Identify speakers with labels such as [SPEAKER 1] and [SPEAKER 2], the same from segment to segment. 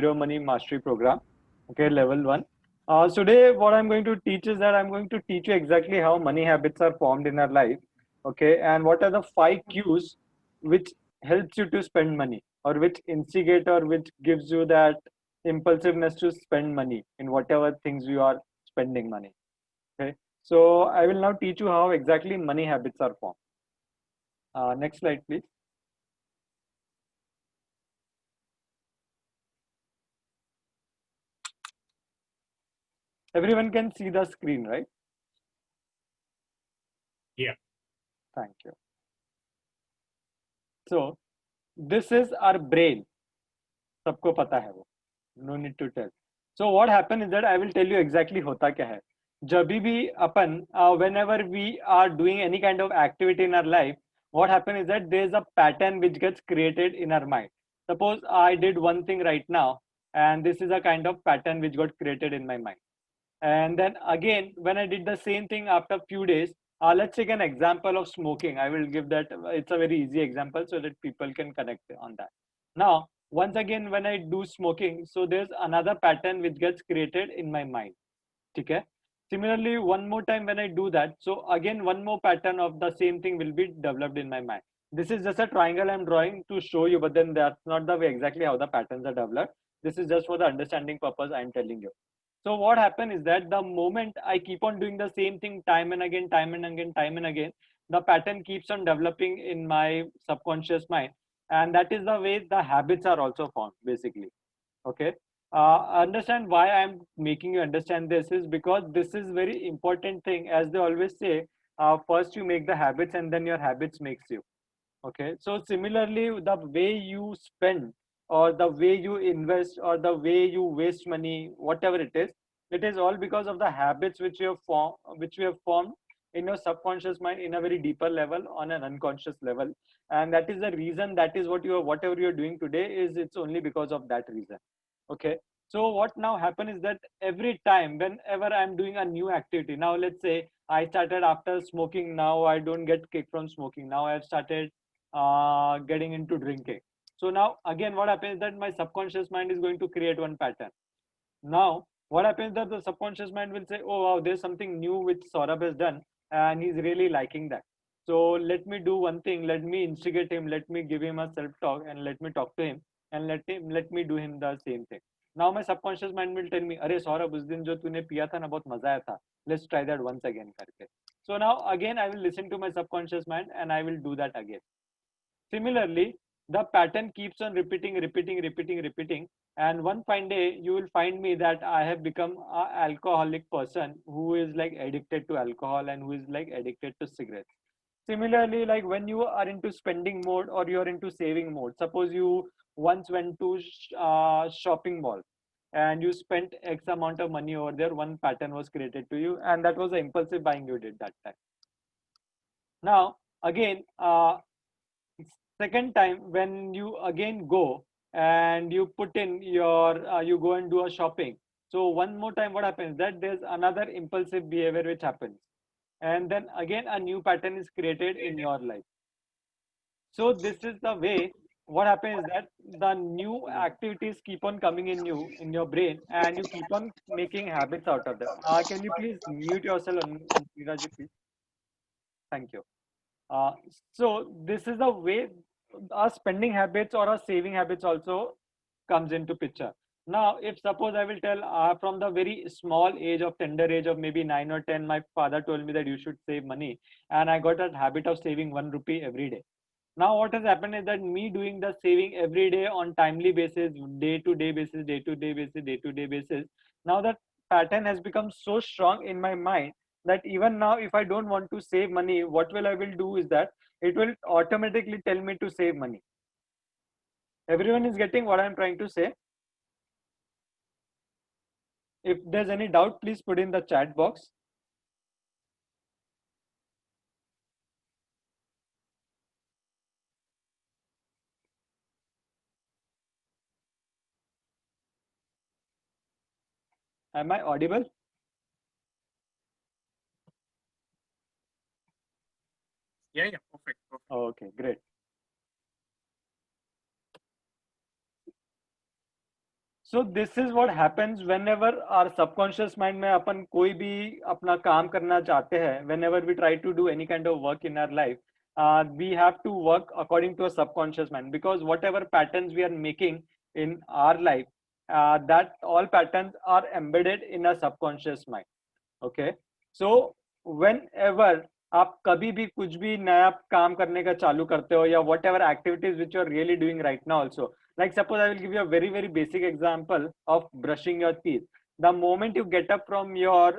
[SPEAKER 1] Zero Money Mastery Program. Okay, level one. Today, what I'm going to teach is that I'm going to teach you exactly how money habits are formed in our life. Okay, and what are the five cues which helps you to spend money, or which instigate, or which gives you that impulsiveness to spend money in whatever things you are spending money. Okay, so I will now teach you how exactly money habits are formed. Next slide, please. Everyone can see the screen, right?
[SPEAKER 2] Yeah.
[SPEAKER 1] Thank you. So this is our brain. सबको पता है वो. No need to tell. So what happens is that I will tell you exactly होता क्या है. जब भी अपन whenever we are doing any kind of activity in our life, what happens is that there is a pattern which gets created in our mind. Suppose I did one thing right now, and this is a kind of pattern which got created in my mind. And then again, when I did the same thing after a few days, let's take an example of smoking. I will give that. It's a very easy example so that people can connect on that. Now, once again, when I do smoking, so there's another pattern which gets created in my mind. Okay. Similarly, one more time when I do that, so again, one more pattern of the same thing will be developed in my mind. This is just a triangle I'm drawing to show you, but then that's not the way exactly how the patterns are developed. This is just for the understanding purpose I'm telling you. So what happened is that the moment I keep on doing the same thing time and again, time and again, time and again, the pattern keeps on developing in my subconscious mind. And that is the way the habits are also formed, basically. Okay. Understand why I'm making you understand this is because this is very important thing. As they always say, first you make the habits and then your habits makes you. Okay, so similarly, the way you spend or the way you invest or the way you waste money, whatever it is all because of the habits which you have formed in your subconscious mind in a very deeper level on an unconscious level, and that is the reason. That is what you are, whatever you are doing today is it's only because of that reason. Okay, so what now happen is that every time whenever I'm doing a new activity, now let's say I started after smoking, now I don't get kick from smoking, now I've started getting into drinking. So now again, what happens is that my subconscious mind is going to create one pattern. Now, what happens that the subconscious mind will say, "Oh wow, there's something new which Saurabh has done, and he's really liking that. So let me do one thing. Let me instigate him. Let me give him a self-talk, and let me talk to him, and let me do him the same thing." Now my subconscious mind will tell me, "अरे सौरभ उस दिन जो तूने पिया था ना बहुत मजा आया था. Let's try that once again करके." So now again I will listen to my subconscious mind and I will do that again. Similarly, the pattern keeps on repeating, repeating, repeating, repeating. And one fine day, you will find me that I have become an alcoholic person who is like addicted to alcohol and who is like addicted to cigarettes. Similarly, like when you are into spending mode or you're into saving mode, suppose you once went to shopping mall and you spent X amount of money over there, one pattern was created to you, and that was the impulsive buying you did that time. Now, again, second time when you again go and you put in your you go and do a shopping, so one more time what happens that there's another impulsive behavior which happens, and then again a new pattern is created in your life. So this is the way. What happens is that the new activities keep on coming in you in your brain and you keep on making habits out of them. Can you please mute yourself, Niraji, please? Thank you. uh, so this is the way our spending habits or our saving habits also comes into picture. Now, if suppose I will tell from the very small age of tender age of maybe 9 or 10, my father told me that you should save money, and I got a habit of saving 1 rupee every day. Now, what has happened is that me doing the saving every day on timely basis, day to day basis, day to day basis, day to day basis. Now that pattern has become so strong in my mind that even now, if I don't want to save money, what will I will do is that it will automatically tell me to save money. Everyone is getting what I'm trying to say. If there's any doubt, please put in the chat box. Am I audible?
[SPEAKER 2] Yeah, perfect.
[SPEAKER 1] Okay, great. So this is what happens whenever our subconscious mind में अपन कोई भी अपना काम करना चाहते हैं, whenever we try to do any kind of work in our life, we have to work according to a subconscious mind, because whatever patterns we are making in our life, that all patterns are embedded in a subconscious mind. Okay, so whenever आप कभी भी कुछ भी नया काम करने का चालू करते हो, या whatever activities which you are really doing right now also, like suppose I will give you a very very basic example of brushing your teeth. The moment you get up from your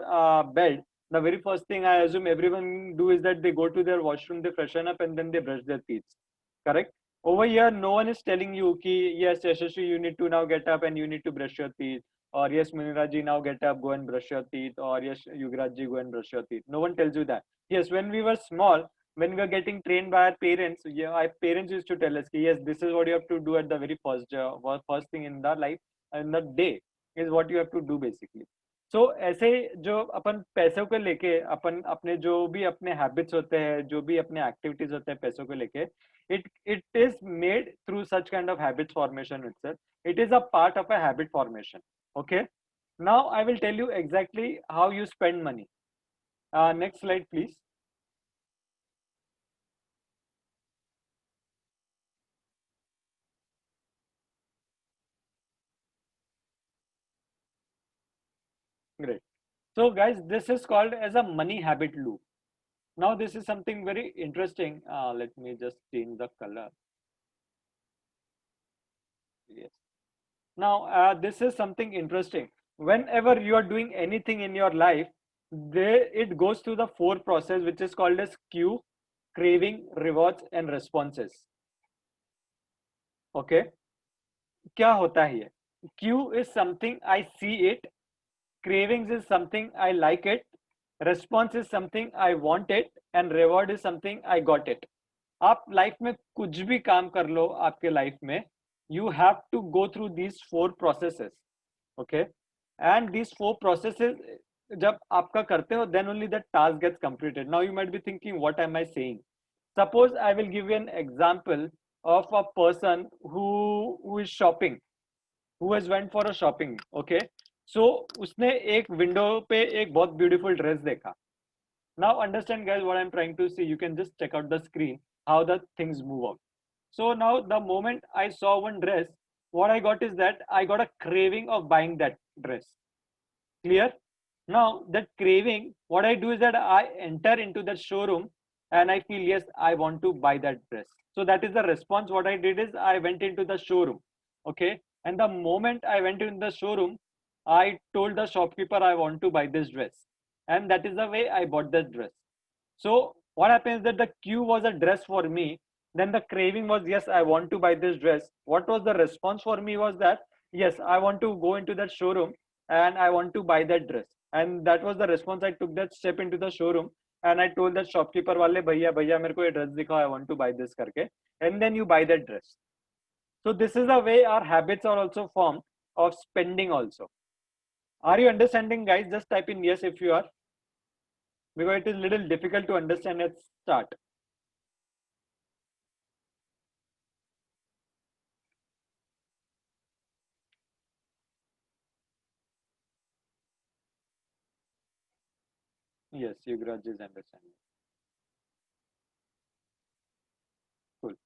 [SPEAKER 1] bed, the very first thing I assume everyone do is that they go to their washroom, they freshen up, and then they brush their teeth. Correct? Over here, no one is telling you ki yes, Yashasvi, you need to now get up and you need to brush your teeth, or yes, Muniraji, now get up, go and brush your teeth, or yes, Yugrajji, go and brush your teeth. No one tells you that. Yes, when we were small, when we were getting trained by our parents, yeah, our parents used to tell us ki yes, this is what you have to do at the very first thing in the life, in the day, is what you have to do basically. So ऐसे जो अपन पैसों को लेके अपन अपने जो भी अपने habits होते हैं, जो भी अपने एक्टिविटीज होते हैं पैसों को लेके, it is made through such kind of habits formation itself. It is a part of a habit formation. Okay, now I will tell you exactly how you spend money. Next slide please. Great. So guys, this is called as a money habit loop. Now this is something very interesting. Let me just change the color. Yes. Now, this is something interesting. Whenever you are doing anything in your life, it goes through the four process, which is called as cue, craving, rewards, and responses. Okay. क्या होता है ये? Cue is something I see it. Cravings is something I like it. Response is something I want it. And reward is something I got it. आप life में कुछ भी काम कर लो आपके लाइफ में, you have to go through these four processes. Okay, and these four processes जब आपका करते हो, then only the task gets completed. Now you might be thinking, what am I saying? Suppose I will give you an example of a person who is shopping, who has went for a shopping. Okay, so उसने एक window पे एक बहुत beautiful dress देखा. Now understand guys what I'm trying to say. You can just check out the screen how the things move out. So now the moment I saw one dress, what I got is that I got a craving of buying that dress. Clear? Now that craving, what I do is that I enter into the showroom and I feel yes, I want to buy that dress. So that is the response. What I did is I went into the showroom. Okay, and the moment I went into the showroom, I told the shopkeeper I want to buy this dress, and that is the way I bought that dress. So what happens that the cue was a dress for me, then the craving was yes, I want to buy this dress. What was the response for me was that yes, I want to go into that showroom and I want to buy that dress. And that was the response. I took that step into the showroom and I told that shopkeeper वाले भैया भैया मेरे को ये dress दिखाओ, I want to buy this करके, and then you buy that dress. So this is the way our habits are also formed of spending also. Are you understanding guys? Just type in yes if you are, because it is little difficult to understand at start. Yes, Yugraj is understanding. Cool.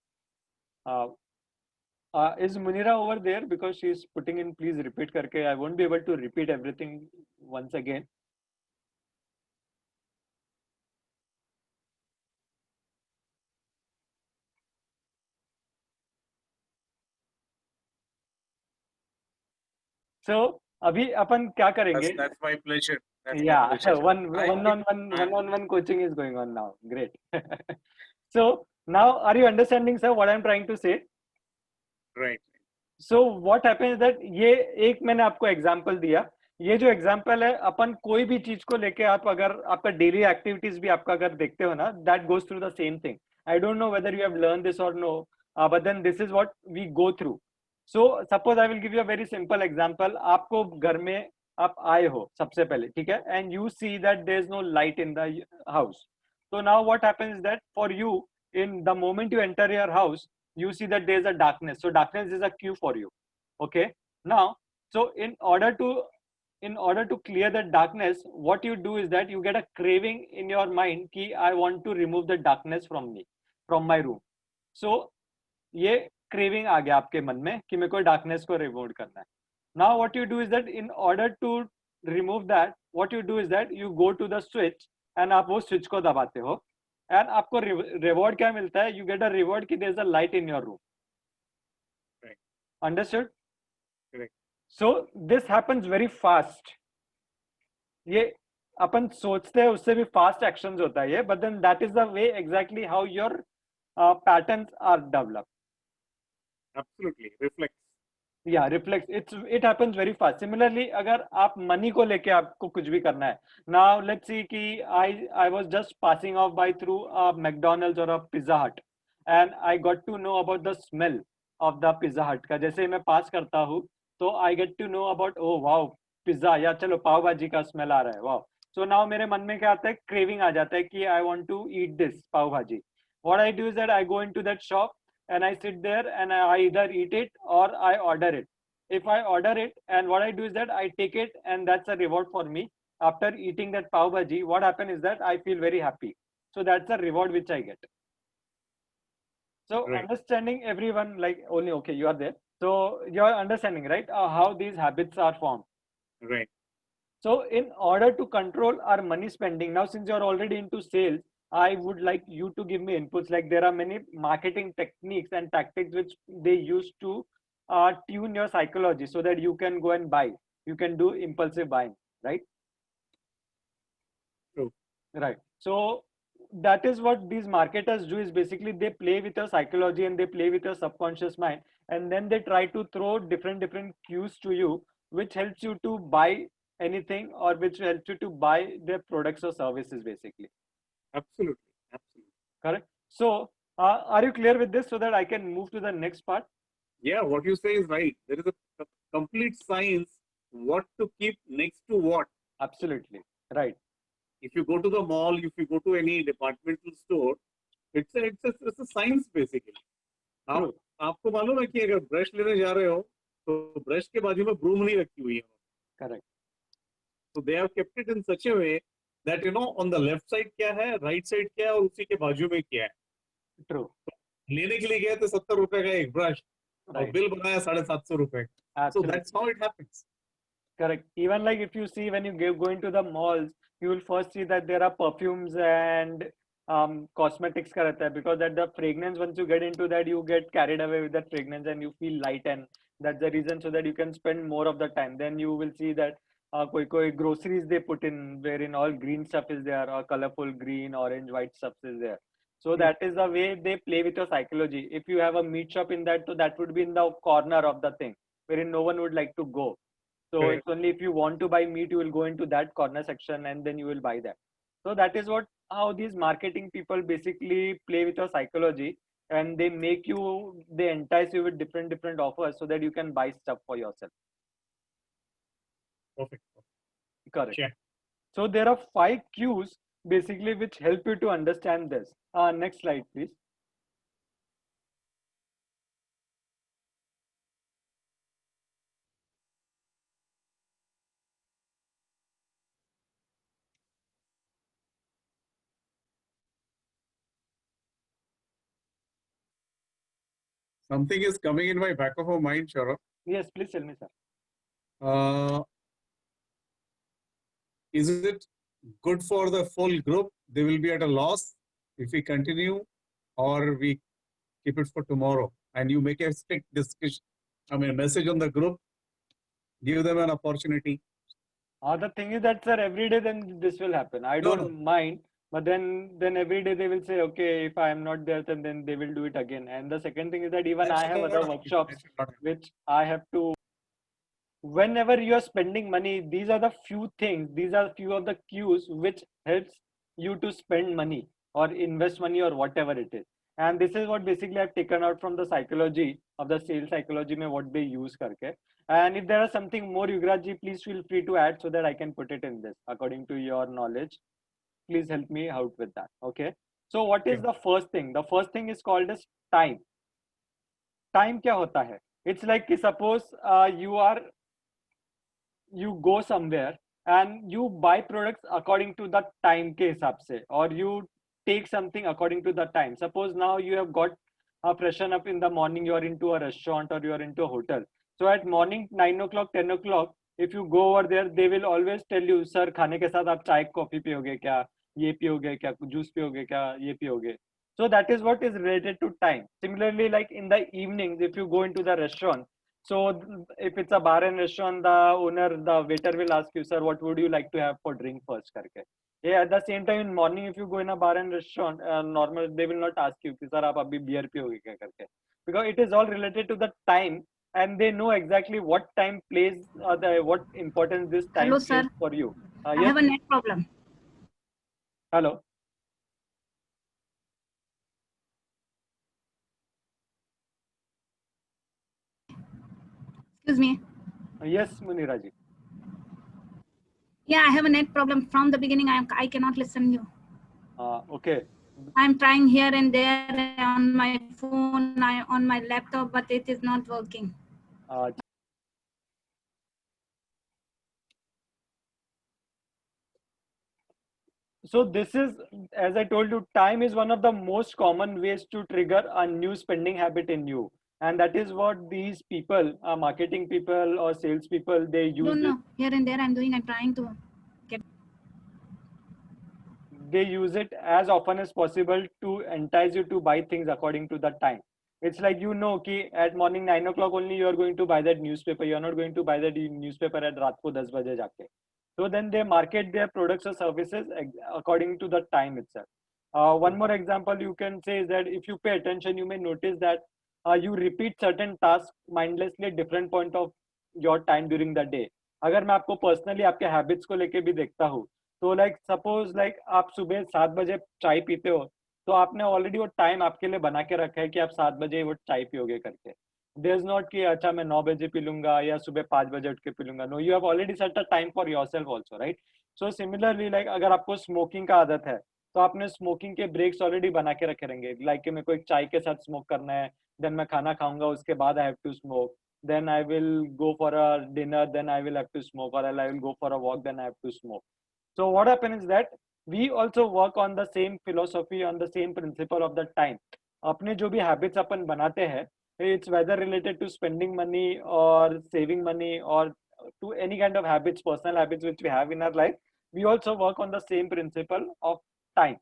[SPEAKER 1] Is Munira over there? Because she is putting in please repeat karke. I won't be able to repeat everything once again. So अभी अपन क्या करेंगे?
[SPEAKER 2] That's my pleasure. That's my
[SPEAKER 1] Yeah,
[SPEAKER 2] pleasure.
[SPEAKER 1] one-on-one coaching is going on now. Great. So now, are you understanding, sir, what I'm trying to say?
[SPEAKER 2] Right.
[SPEAKER 1] So what happens that ये एक मैंने आपको example दिया. ये जो example है, अपन कोई भी चीज को लेके आप अगर आपका डेली एक्टिविटीज भी आपका अगर देखते हो ना, that goes through the same thing. I don't know whether you have learn this or no, but then this is what we go through. So suppose I will give you a very simple example. आपको घर में आप आए हो सबसे पहले, ठीक है, and you see that there is no light in the house. So now what happens that for you, in the moment you enter your house, you see that there is a darkness. So darkness is a cue for you. Okay. Now So in order to clear the darkness, what you do is that you get a craving in your mind कि I want to remove the darkness from me, from my room. So ये craving आ गया आपके मन में कि मेरे को darkness को remove करना है. Now what you do is that in order to remove that, what you do is that you go to the switch and आप वो switch को दबाते हो and आपको reward क्या मिलता है? You get a reward कि there's a light in your room.
[SPEAKER 2] Right.
[SPEAKER 1] Understood?
[SPEAKER 2] Correct.
[SPEAKER 1] So this happens very fast. ये अपन सोचते हैं उससे भी फास्ट एक्शंस होता है ये, but then that is the way exactly how your patterns are developed.
[SPEAKER 2] Absolutely. Reflex.
[SPEAKER 1] Yeah, reflex. It happens very fast. Similarly, अगर आप मनी को लेके आपको कुछ भी करना है, now let's see कि I was just passing off by through a McDonald's or a Pizza Hut and I got to know about the smell of the Pizza Hut का. जैसे मैं पास करता हूँ तो I get to know about oh wow pizza या चलो पाव भाजी का स्मेल आ रहा है वाओ. सो नाउ मेरे मन में क्या आता है, क्रेविंग आ जाता है कि I want to eat this pav bhaji. What I do is that I go into that shop and I sit there and I either eat it or I order it. If I order it and what I do is that I take it and that's a reward for me. After eating that pav bhaji, what happens is that I feel very happy. So that's a reward which I get. So
[SPEAKER 2] Right.
[SPEAKER 1] understanding everyone like only okay you are there. So you're understanding right how these habits are formed.
[SPEAKER 2] Right.
[SPEAKER 1] So in order to control our money spending, now since you're already into sales, I would like you to give me inputs. Like there are many marketing techniques and tactics which they use to tune your psychology so that you can go and buy. You can do impulsive buying, right?
[SPEAKER 2] True.
[SPEAKER 1] Right. So that is what these marketers do is basically they play with your psychology and they play with your subconscious mind and then they try to throw different cues to you which helps you to buy anything or which helps you to buy their products or services basically.
[SPEAKER 2] Absolutely. Absolutely.
[SPEAKER 1] Correct. So are you clear with this so that I can move to the next part?
[SPEAKER 2] Yeah, what you say is right. There is a complete science what to keep next to what.
[SPEAKER 1] Absolutely. Right.
[SPEAKER 2] If you go to the mall, if you go to any departmental store, it's a science basically. आप
[SPEAKER 1] True.
[SPEAKER 2] आपको मालूम है कि अगर brush लेने जा रहे हो तो ब्रश के बाजू में ब्रूम नहीं रखी हुई है.
[SPEAKER 1] Correct.
[SPEAKER 2] So they have kept it in such a way that you know on the left side क्या है, right side क्या है और उसी के बाजू में क्या है.
[SPEAKER 1] True.
[SPEAKER 2] लेने के लिए गए तो 70 रुपए का एक ब्रश और
[SPEAKER 1] Right.
[SPEAKER 2] बिल बनाया 750 रुपए. So
[SPEAKER 1] Absolutely.
[SPEAKER 2] that's how it happens.
[SPEAKER 1] Correct. Even like if you see when you go into the malls, you will first see that there are perfumes and cosmetics ka rehta hai, because that the fragrance, once you get into that, you get carried away with that fragrance and you feel light, and that's the reason so that you can spend more of the time. Then you will see that koi groceries they put in wherein all green stuff is there or colorful green, orange, white stuff is there. So that is the way they play with your psychology. If you have a meat shop in that, so that would be in the corner of the thing wherein no one would like to go. So
[SPEAKER 2] Correct.
[SPEAKER 1] it's only if you want to buy meat, you will go into that corner section and then you will buy that. So that is what how these marketing people basically play with your psychology and they make you, they entice you with different offers so that you can buy stuff for yourself.
[SPEAKER 2] Perfect.
[SPEAKER 1] Correct.
[SPEAKER 2] Check.
[SPEAKER 1] So there are 5 cues basically which help you to understand this. Next slide, please.
[SPEAKER 2] Something is coming in my back of my mind, Shaurabh.
[SPEAKER 1] Yes, please tell me, sir.
[SPEAKER 2] Is it good for the full group? They will be at a loss if we continue, or we keep it for tomorrow. And you make a strict discussion, message on the group, give them an opportunity.
[SPEAKER 1] The thing is that, sir, every day then this will happen. I
[SPEAKER 2] No,
[SPEAKER 1] don't mind, but then every day they will say, okay, if I am not there, then they will do it again. And the second thing is that even
[SPEAKER 2] That
[SPEAKER 1] I
[SPEAKER 2] should
[SPEAKER 1] have
[SPEAKER 2] not
[SPEAKER 1] other
[SPEAKER 2] happen.
[SPEAKER 1] workshops
[SPEAKER 2] That should not happen.
[SPEAKER 1] which I have to. Whenever you are spending money, these are the few things. These are few of the cues which helps you to spend money or invest money or whatever it is. And this is what basically I've taken out from the psychology of the sales psychology mein what they use karke. And if there is something more, Yugraj ji, please feel free to add so that I can put it in this according to your knowledge. Please help me out with that. Okay. So what is the first thing? The first thing is called as time. Time क्या होता है? It's like कि suppose you are you go somewhere and you buy products according to the time के हिसाब से, or you take something according to the time. Suppose now you have got a freshen up in the morning, you are into a restaurant or you are into a hotel. So at morning 9 o'clock, 10 o'clock, if you go over there, they will always tell you, sir, खाने के साथ आप चाय coffee पियोगे क्या, ये पियोगे क्या, जूस पियोगे क्या, ये पियोगे. So that is what is related to time. Similarly, like in the evenings, if you go into the restaurant, so if it's a bar and restaurant, the owner, the waiter will ask you, sir, what would you like to have for drink first? करके. Yeah, at the same time in morning, if you go in a bar and restaurant, normal, they will not ask you, sir, आप अभी beer पियोगे क्या करके. Because it is all related to the time, and they know exactly what time plays, what importance this time
[SPEAKER 3] Hello,
[SPEAKER 1] plays
[SPEAKER 3] sir.
[SPEAKER 1] for you.
[SPEAKER 3] I
[SPEAKER 1] Yes.
[SPEAKER 3] have a net problem.
[SPEAKER 1] Hello.
[SPEAKER 3] Excuse me.
[SPEAKER 1] Yes, Muniraji.
[SPEAKER 3] Yeah, I have a net problem from the beginning. I cannot listen you.
[SPEAKER 1] Okay.
[SPEAKER 3] I'm trying here and there on my phone, on my laptop, but it is not working.
[SPEAKER 1] So this is, as I told you, time is one of the most common ways to trigger a new spending habit in you. And that is what these people, marketing people or sales people, they use
[SPEAKER 3] Don't know. Here and there I'm trying to get.
[SPEAKER 1] They use it as often as possible to entice you to buy things according to the time. It's like, you know, ki at morning 9 o'clock only you are going to buy that newspaper. You're not going to buy that newspaper at raat ko 10 baje jaake. So then they market their products or services according to the time itself. One more example you can say is that if you pay attention, you may notice that you repeat certain tasks mindlessly at different point of your time during the day. अगर मैं आपको personally आपके habits को लेके भी देखता हूँ, तो लाइक सपोज लाइक आप सुबह 7 बजे चाय पीते हो, तो आपने ऑलरेडी वो टाइम आपके लिए बना के रखा है कि आप 7 बजे वो चाय पियोगे करके. देयर इज नॉट कि अच्छा मैं 9 बजे पी लूंगा या सुबह 5 बजे उठ के पी लूंगा. No, you have already set a time for yourself also, right? So similarly like अगर आपको स्मोकिंग का आदत है, तो आपने स्मोकिंग के ब्रेक्स ऑलरेडी बना के रखे रहेंगे. लाइक कि मेरे को एक चाय के साथ स्मोक करना है, देन मैं खाना खाऊंगा, उसके बाद I have to smoke, then I will go for a dinner, then I will have to smoke, or I will go for a walk, then I have to smoke. So what happens is that we also work on the same philosophy, on the same principle of the time. अपने जो भी habits अपन बनाते हैं, it's whether related to spending money or saving money or to any kind of habits, personal habits which we have in our life, we also work on the same principle of time.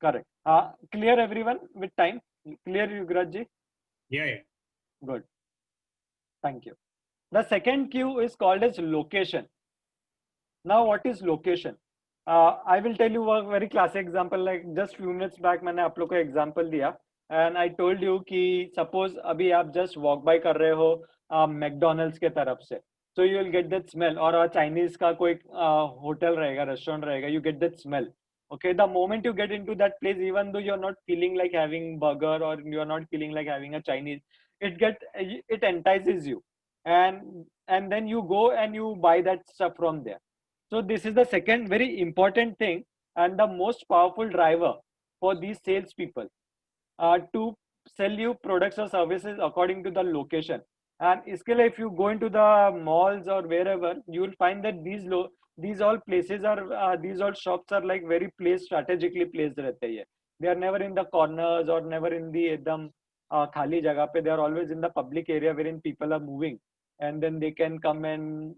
[SPEAKER 1] Correct. Clear everyone with time? Clear, Yugraj ji?
[SPEAKER 2] Yeah.
[SPEAKER 1] Good. Thank you. The second cue is called as location. Now, what is location? I will tell you a very classic example. Like just few minutes back, मैंने आप लोग को example दिया, and I told you कि suppose अभी आप just walk by कर रहे हो McDonald's के तरफ से, so you will get that smell. और Chinese का कोई hotel रहेगा, restaurant रहेगा, you get that smell. Okay, the moment you get into that place, even though you're not feeling like having burger or you're not feeling like having a Chinese, it entices you, and then you go and you buy that stuff from there. So this is the second very important thing and the most powerful driver for these salespeople to sell you products or services according to the location. And इसके लिए if you go into the malls or wherever, you will find that these all places are these all shops are like very placed, strategically placed रहते हैं. They are never in the corners or never in the एकदम खाली जगह पे. They are always in the public area wherein people are moving, and then they can come and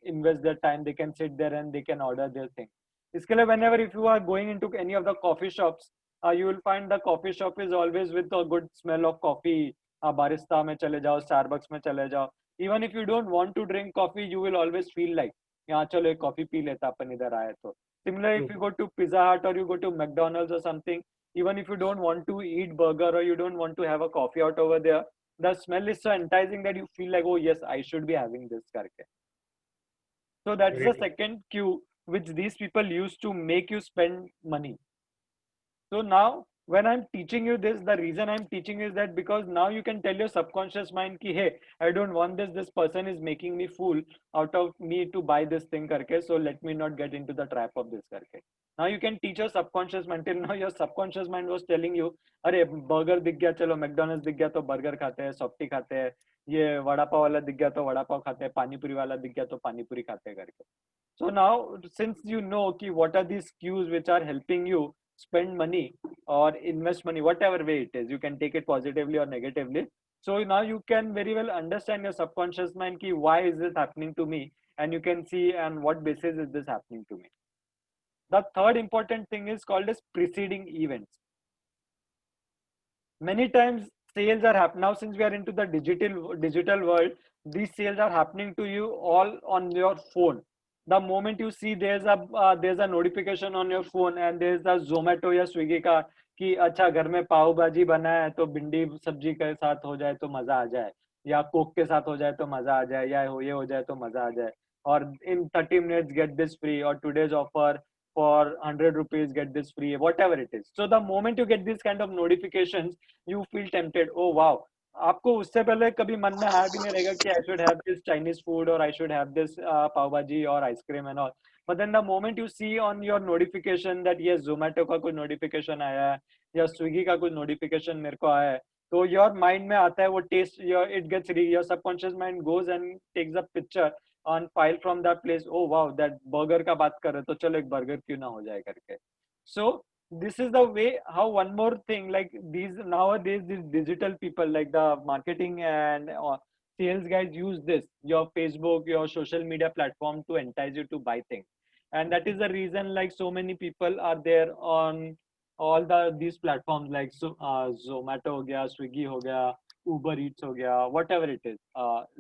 [SPEAKER 1] invest their time. They can sit there and they can order their thing. इसके लिए whenever if you are going into any of the coffee shops, you will find the coffee shop is always with a good smell of coffee. Barista में चले जाओ, Starbucks में चले जाओ. Even if you don't want to drink coffee, you will always feel like यहाँ चलो एक coffee P लेता अपन इधर आए तो. Similarly, if you go to Pizza Hut or you go to McDonald's or something, even if you don't want to eat burger or you don't want to have a coffee out over there, the smell is so enticing that you feel like, oh yes, I should be having this करके. So that's the second cue which these people use to make you spend money. So now when I'm teaching you this, the reason I'm teaching is that because now you can tell your subconscious mind ki, hey, I don't want this. This person is making me fool out of me to buy this thing karke. So let me not get into the trap of this karke. Now you can teach your subconscious mind. Till now your subconscious mind was telling you, अरे burger दिख गया, चलो McDonald's दिख गया तो burger खाते हैं, softy खाते हैं, ये वड़ा पाव वाला दिख गया तो वड़ा पाव खाते हैं, पानी पूरी वाला दिख गया तो पानी पूरी खाते हैं करके. So now, since you know कि what are these cues which are helping you spend money or invest money, whatever way it is, you can take it positively or negatively. So now you can very well understand your subconscious mind ki why is this happening to me, and you can see on what basis is this happening to me. The third important thing is called as preceding events. Many times sales are happening now, since we are into the digital world, these sales are happening to you all on your phone. The moment you see there's a notification on your phone and there's a Zomato या Swiggy का कि अच्छा घर में पाव भाजी बना है तो भिंडी सब्जी के साथ हो जाए तो मजा आ जाए, या कोक के साथ हो जाए तो मजा आ जाए, या ये हो जाए तो मजा आ जाए, और in 30 minutes get this free, or today's offer for 100 rupees get this free, whatever it is. So the moment you get these kind of notifications, you feel tempted. Oh wow, आपको उससे पहले कभी मन में आया भी नहीं रहेगा कि I should have this Chinese food or I should have this pav bhaji or ice cream and all. But then the moment you see on your notification that yes Zomato का कोई notification आया है या Swiggy का कोई notification मेरे को आया है, तो your mind में आता है वो taste, your subconscious mind goes and takes a picture on file from that place. Oh wow, that burger का बात कर रहे तो चलो एक burger क्यों ना हो जाए करके. So this is the way how one more thing, like these nowadays these digital people like the marketing and sales guys use this, your Facebook, your social media platform to entice you to buy things. And that is the reason like so many people are there on all these platforms like Zomato हो गया, Swiggy हो गया, Uber Eats हो गया, whatever it is,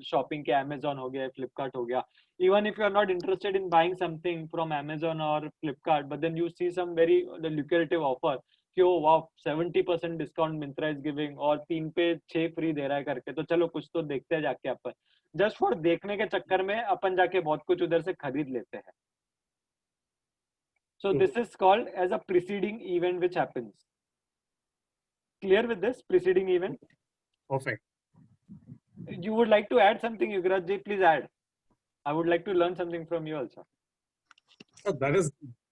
[SPEAKER 1] shopping के Amazon हो गया, Flipkart हो गया. Even if you are not interested in buying something from Amazon or Flipkart, but then you see some very lucrative offer कि oh wow 70% discount Myntra is giving और 3 पे 6 free दे रहा है करके, तो चलो कुछ तो देखते हैं जाके अपन. जस्ट फॉर देखने के चक्कर में अपन जाके बहुत कुछ उधर से खरीद लेते हैं. So this is called as a preceding event which happens. Clear with this preceding event?
[SPEAKER 2] Perfect.
[SPEAKER 1] You would like to add something, Yugraj ji? Please add. I would like to learn something from you also.
[SPEAKER 2] So that is,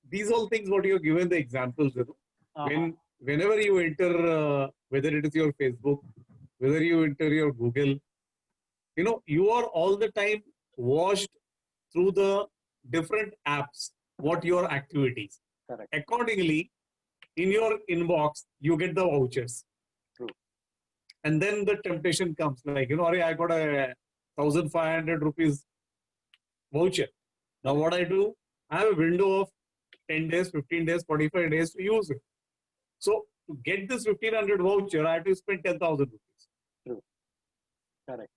[SPEAKER 2] these all things what you have given the examples, you know, whenever you enter, whether it is your Facebook, whether you enter your Google, you know, you are all the time watched through the different apps, what your activities.
[SPEAKER 1] Correct.
[SPEAKER 2] Accordingly, in your inbox, you get the vouchers.
[SPEAKER 1] True.
[SPEAKER 2] And then the temptation comes like, you know, I got a 1,500 rupees voucher. Now what I do, I have a window of 10 days, 15 days, 45 days to use it. So to get this 1,500 voucher, I have to spend 10,000 rupees.
[SPEAKER 1] True. Correct.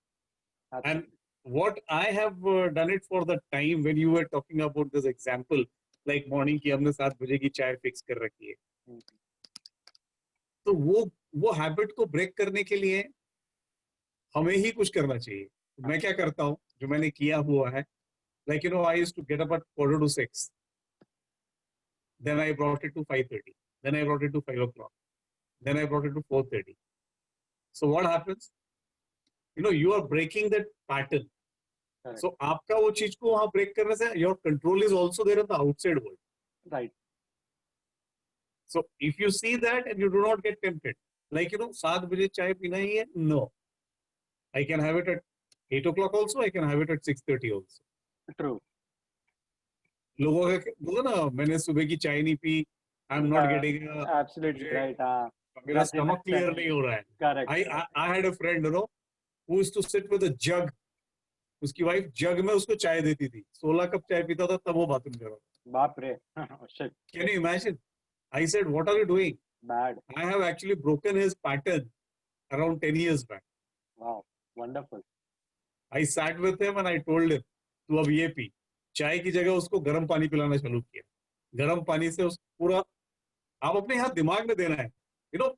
[SPEAKER 2] And what I have done it for the time when you were talking about this example, like morning की हमने 7 बजे की चाय fix कर रखी है. तो वो habit को break करने के लिए हमें ही कुछ करना चाहिए. मैं क्या करता हूँ, जो मैंने किया हुआ है, like you know, I used to get up at 5:45. Then I brought it to 5:30. Then I brought it to 5 o'clock. Then I brought it to 4:30. So what happens? You know, you are breaking that pattern. Correct. So आपका वो चीज को वहाँ break करने से your control is also there in the outside world.
[SPEAKER 1] Right.
[SPEAKER 2] So if you see that and you do not get tempted, like you know, 7 बजे चाय पीना ही है, no. I can have it at 8 o'clock also. I can have it at 6:30 also.
[SPEAKER 1] True.
[SPEAKER 2] लोगों का बोलो ना, मैंने सुबह की चाय नहीं P. I'm not getting.
[SPEAKER 1] Absolutely right.
[SPEAKER 2] मेरा stomach clear नहीं हो रहा है.
[SPEAKER 1] Correct.
[SPEAKER 2] I had a friend, you know, who used to sit with a jug. उसकी वाइफ जग में उसको चाय देती थी. 16 कप चाय पीता था तब वो बाथरूम जा रहा था.
[SPEAKER 1] बाप रे. Shit.
[SPEAKER 2] Can you imagine? I said, what are you doing?
[SPEAKER 1] Bad.
[SPEAKER 2] I have actually broken his pattern around 10 years back.
[SPEAKER 1] Wow. Wonderful.
[SPEAKER 2] I sat with him and I told him, तू अब ये P. चाय की जगह उसको गर्म पानी पिलाना चालू किया. गर्म पानी से उस पूरा, आप अपने यहाँ दिमाग में देना है. You know,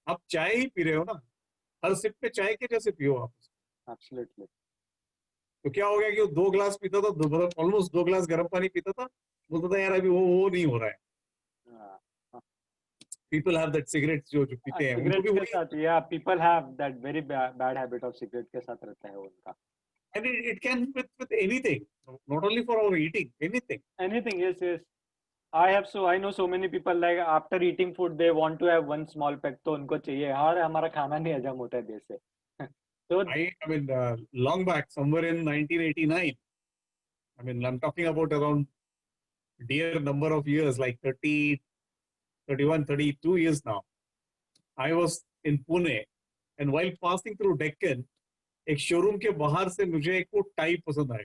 [SPEAKER 2] आप चाय ही पी रहे हो ना, हर सिप पे चाय के जैसे पियो आप.
[SPEAKER 1] Absolutely.
[SPEAKER 2] तो क्या हो गया कि वो 2 ग्लास पीता था, ऑलमोस्ट 2 ग्लास गर्म पानी पीता था, बोलता था यार अभी वो नहीं हो रहा है. People have that cigarettes जो पीते हैं.
[SPEAKER 1] Cigarette के साथ, yeah, people have that very bad habit of cigarette के साथ रहता है उनका.
[SPEAKER 2] And it can with anything, not only for our eating, anything.
[SPEAKER 1] Anything, yes, yes. I know so many people like after eating food they want to have one small peck तो उनको चाहिए यार हमारा खाना नहीं हजम होता है देर से so
[SPEAKER 2] I mean, long back, somewhere in 1989, I mean, I'm talking about around dear number of years, like 30, 31, 32 years now. I was in Pune, and while passing through Deccan, एक शोरूम के बाहर से मुझे एक वो टाई पसंद आई.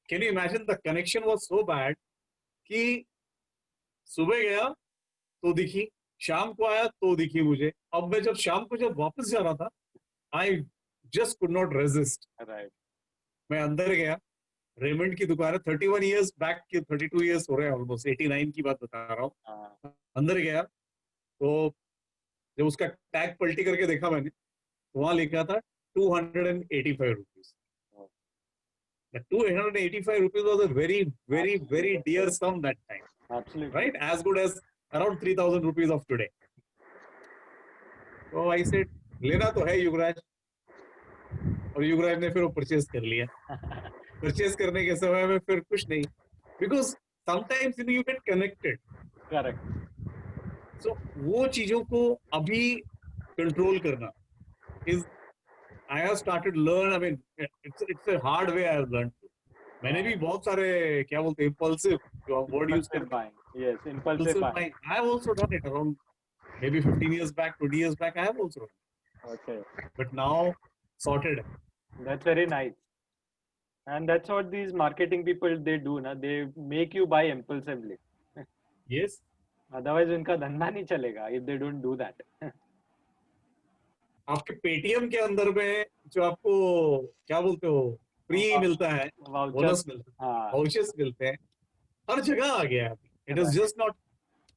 [SPEAKER 2] Can you imagine the connection was so bad कि सुबह गया तो दिखी, शाम को आया तो दिखी मुझे. अब मैं जब शाम को जब वापस जा रहा था, I just could not resist.
[SPEAKER 1] right
[SPEAKER 2] मैं अंदर गया, रेमंड की दुकान है. 31 इयर्स बैक के 32 इयर्स हो रहे हैं ऑलमोस्ट. 89 की बात बता रहा हूँ.
[SPEAKER 1] हाँ
[SPEAKER 2] अंदर गया तो जब उसका टैग पलटी करके देखा मैंने, वहां लिखा था 285 rupees. The 285 rupees was a very dear sum that time,
[SPEAKER 1] absolutely
[SPEAKER 2] right? As good as around 3,000 rupees of today. So I said, लेना तो है युवराज. और युवराज ने फिर वो परचेज कर लिया. परचेज करने के समय में फिर कुछ नहीं, because sometimes you get connected.
[SPEAKER 1] correct
[SPEAKER 2] So वो चीजों को अभी कंट्रोल करना is I have started learn. I mean, it's a hard way I have learned. मैंने भी बहुत सारे क्या बोलते हैं impulsive जो आप word use
[SPEAKER 1] impulsive
[SPEAKER 2] करते हैं.
[SPEAKER 1] buying yes impulsive
[SPEAKER 2] Impulsive
[SPEAKER 1] buying
[SPEAKER 2] buying. I have also done it around maybe 15 years back, 20 years back. I have also done it.
[SPEAKER 1] okay
[SPEAKER 2] But now sorted.
[SPEAKER 1] that's very nice and that's what these marketing people they do na they make you buy impulsively
[SPEAKER 2] Yes.
[SPEAKER 1] otherwise उनका धंधा नहीं चलेगा if they don't do that
[SPEAKER 2] आपके Paytm के अंदर में जो आपको क्या बोलते हो फ्री मिलता है,
[SPEAKER 1] vouchers
[SPEAKER 2] बोनस मिलता है,
[SPEAKER 1] हाँ
[SPEAKER 2] वाउचर्स मिलते हैं, हर जगह आ गया है. It is
[SPEAKER 1] Right.
[SPEAKER 2] just not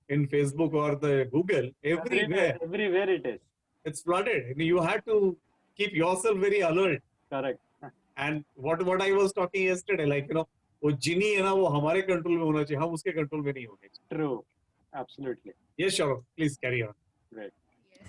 [SPEAKER 2] in Facebook or the Google. Everywhere
[SPEAKER 1] everywhere it is
[SPEAKER 2] it's flooded. You have to keep yourself very alert.
[SPEAKER 1] correct
[SPEAKER 2] And what I was talking yesterday, like वो जिनी है ना वो हमारे control में होना चाहिए, हम उसके कंट्रोल में नहीं होने चाहिए.
[SPEAKER 1] true absolutely
[SPEAKER 2] Yes, sure. Please carry on.
[SPEAKER 1] great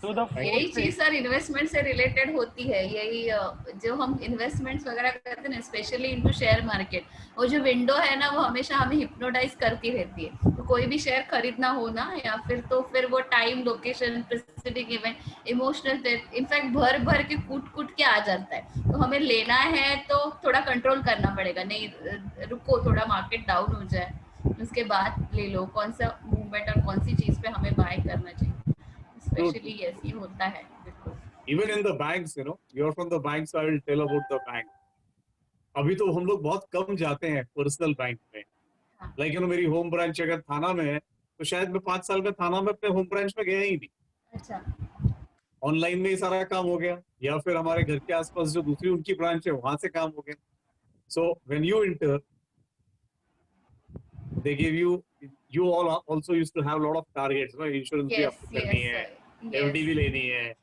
[SPEAKER 1] so the
[SPEAKER 3] यही
[SPEAKER 1] fourth thing
[SPEAKER 3] चीज सर इन्वेस्टमेंट से रिलेटेड होती है. यही जो हम इन्वेस्टमेंट्स वगैरह करते हैं ना, स्पेशली इनटू शेयर मार्केट, वो जो विंडो है ना वो हमेशा हमें हिप्नोटाइज करती रहती है. तो कोई भी शेयर खरीदना हो ना, या फिर वो time, location, specific event, emotional, in fact भर भर के कूट के आ जाता है. तो हमें लेना है तो थोड़ा कंट्रोल करना पड़ेगा. नहीं, रुको, थोड़ा मार्केट डाउन हो जाए उसके बाद ले लो. कौन सा मूवमेंट और कौन सी चीज पे हमें बाय करना चाहिए, स्पेशली ऐसी होता है. बिल्कुल.
[SPEAKER 2] Even in the banks, you're from the banks, so I will tell about the bank. अभी तो हम लोग बहुत कम जाते हैं पर्सनल बैंक में. लाइक मेरी होम ब्रांच अगर थाना में है तो शायद मैं 5 साल में थाना में अपने होम ब्रांच में गया ही नहीं.
[SPEAKER 3] अच्छा.
[SPEAKER 2] ऑनलाइन में ही सारा काम हो गया, या फिर हमारे घर के आसपास जो दूसरी उनकी ब्रांच है वहां से काम हो गया. So when you inter they give you all also used to have a lot of targets, insurance भी आपको करनी है, एफडी भी लेनी है,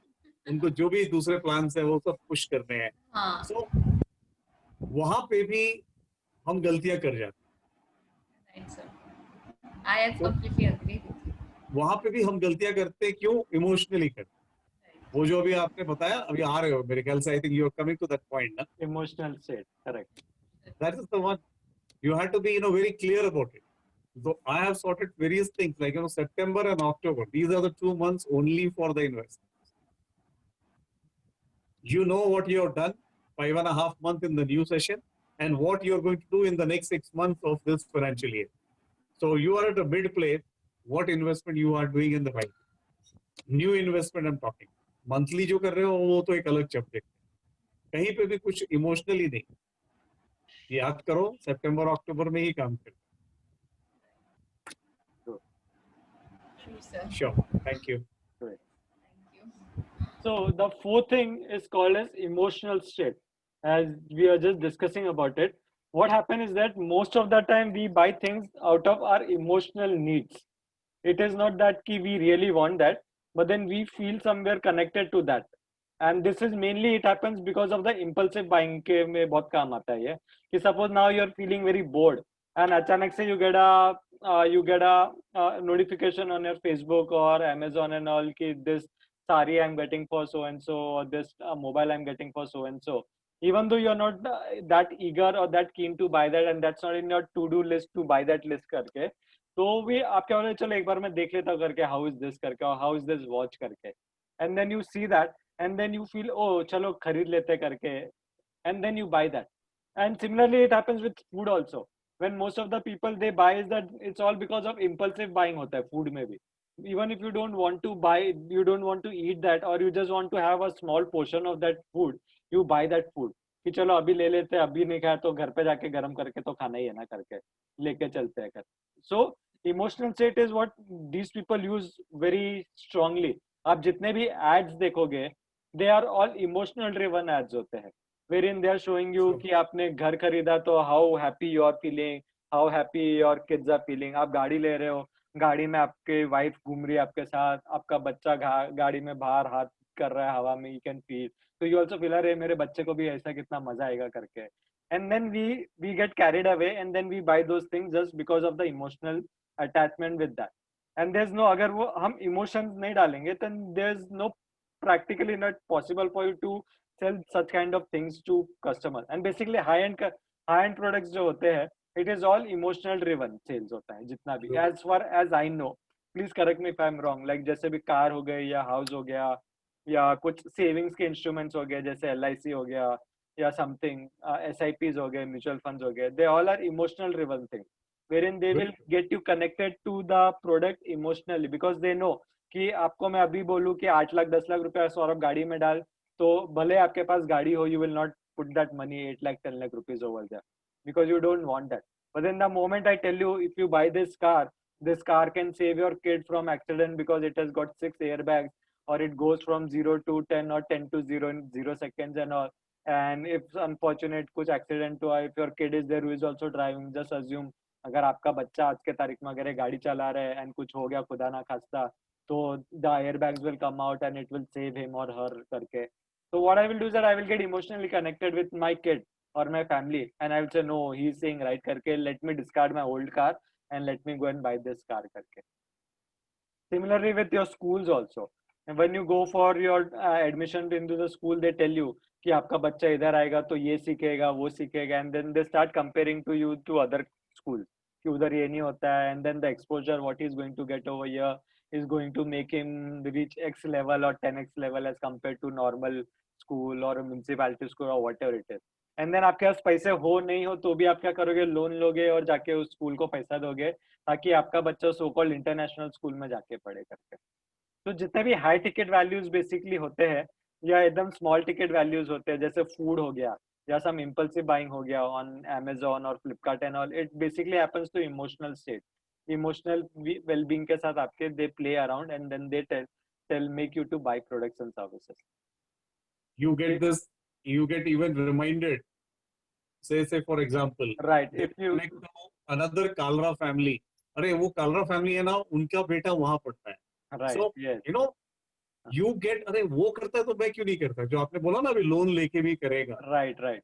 [SPEAKER 2] उनको जो भी दूसरे प्लान्स है वो सब पुश करने हैं. सो वहां पे भी हम गलतियां कर जाते हैं.
[SPEAKER 3] I completely agree with you.
[SPEAKER 2] वहां पे भी हम गलतियां करते हैं. क्यों? इमोशनली करते हैं. वो जो अभी आपने बताया, अभी आ रहे हो मेरे ख्याल से, I think you are coming to that point ना.
[SPEAKER 1] emotional state correct
[SPEAKER 2] That is the one. You have to be very clear about it. So I have sorted various things like September and October. These are the 2 months only for the investments. You know what you have done 5.5 months in the new session and what you are going to do in the next 6 months of this financial year. So you are at a mid place. What investment you are doing in the bank? New investment I'm talking. Monthly जो कर रहे हो वो तो एक अलग subject. कहीं पे भी कुछ emotionally नहीं. याद करो सितंबर अक्टूबर में ही काम करो. Sure. Thank you.
[SPEAKER 1] great so the fourth thing is called as emotional state. As we are just discussing about it, what happens is that most of the time we buy things out of our emotional needs. It is not that we really want that, but then we feel somewhere connected to that. And this is mainly it happens because of the impulsive buying के में बहुत काम आता है ये कि suppose now you are feeling very bored and अचानक से you get a notification on your Facebook or Amazon and all कि this sari I'm getting for so and so, or this mobile I'm getting for so and so. Even though you're not that eager or that keen to buy that, and that's not in your to-do list to buy that list करके, तो भी आप क्या बोले, चलो एक बार मैं देख लेता हूँ करके, हाउ इज दिस करके, और हाउ इज दिस वॉच करके, and then you see that, and then you feel, oh chalo kharid lete karke, and then you buy that. And similarly it happens with food also. When most of the people they buy, is that it's all because of impulsive buying hota hai food mein bhi. Even if you don't want to buy, you don't want to eat that, or you just want to have a small portion of that food, you buy that food कि चलो अभी ले लेते हैं, अभी नहीं खाया तो घर पे जाके गर्म करके तो खाना ही है ना करके लेके चलते हैं कर. So emotional state is what these people use very strongly. आप जितने भी ads देखोगे, they are all emotional driven ads होते हैं, wherein they are showing you कि आपने घर खरीदा तो how happy you are feeling, how happy your kids are feeling. आप गाड़ी ले रहे हो, गाड़ी में आपके वाइफ घूम रही है आपके साथ, आपका बच्चा गाड़ी में बाहर हाथ कर रहा है हवा में, you can feel. तो you also feel, अरे मेरे बच्चे को भी ऐसा कितना मजा आएगा करके. And then we get carried away, and then we buy those things just because of the emotional attachment with that. And there's no, अगर वो हम emotions नहीं डालेंगे, then there's no practically not possible for you to sell such kind of things to customers. And basically high end products जो होते हैं, it is all emotional driven sales होता है जितना भी, as far as I know. Please correct me if I'm wrong. Like जैसे भी car हो गई या हाउस हो गया या कुछ सेविंग्स के इंस्ट्रूमेंट्स हो गए जैसे LIC हो गया या समथिंग, SIPs हो गए, म्यूचुअल फंड्स हो गए, they all are emotional driven thing, wherein they will get you connected to the product emotionally, because they know कि आपको मैं अभी बोलूँ कि 8 लाख 10 लाख रुपया सौरभ गाड़ी में डाल, तो भले आपके पास गाड़ी हो, you will not put that money 8 lakh 10 lakh rupees over there because you don't want that. But then the moment I tell you, if you buy this car can save your kid from accident because it has got 6 airbags, or it goes from 0 to 10 or 10 to 0 in 0 seconds and all. And if unfortunate कुछ accident हुआ, if your kid is there who is also driving, just assume अगर आपका बच्चा आज के तारीख में अगर ये गाड़ी चला रहा है and कुछ हो गया खुदा ना खास्ता, तो the airbags will come out and it will save him or her करके. So what I will do is that I will get emotionally connected with my kid or my family, and I will say no, he is saying right करके, let me discard my old car and let me go and buy this car करके. Similarly with your schools also, and when you go for your admission into the school, they tell you कि आपका बच्चा इधर आएगा तो ये सीखेगा वो सीखेगा, and then they start comparing to you to other schools कि उधर ये नहीं होता है, and then the exposure what he is going to get over here is going to make him reach X level or 10X level as compared to normal school or municipality school or whatever it is. And then आपके पास पैसे हो नहीं हो तो भी आप क्या करोगे, लोन लोगे और जाके उस स्कूल को पैसा दोगे ताकि आपका बच्चा सो कॉल्ड इंटरनेशनल स्कूल में जाके पढ़े करके. तो जितने भी हाई टिकट वैल्यूज बेसिकली होते हैं या एकदम स्मॉल टिकट वैल्यूज होते हैं, जैसे फूड हो गया या सम इम्पल्सिव बाइंग हो गया ऑन Amazon और Flipkart and all, it basically happens to emotional state. Emotional wellbeing के साथ आपके they play around and then they tell make you to buy products and services.
[SPEAKER 2] You get this, you get even reminded. Say for example,
[SPEAKER 1] right,
[SPEAKER 2] they
[SPEAKER 1] if you
[SPEAKER 2] connect to another Kalra family. अरे वो Kalra family है ना, उनका बेटा वहां पढ़ता है.
[SPEAKER 1] right,
[SPEAKER 2] So
[SPEAKER 1] yes,
[SPEAKER 2] you know, you get, अरे वो करता है तो मैं क्यों नहीं करता, जो आपने बोला ना अभी लोन लेके भी करेगा.
[SPEAKER 1] right,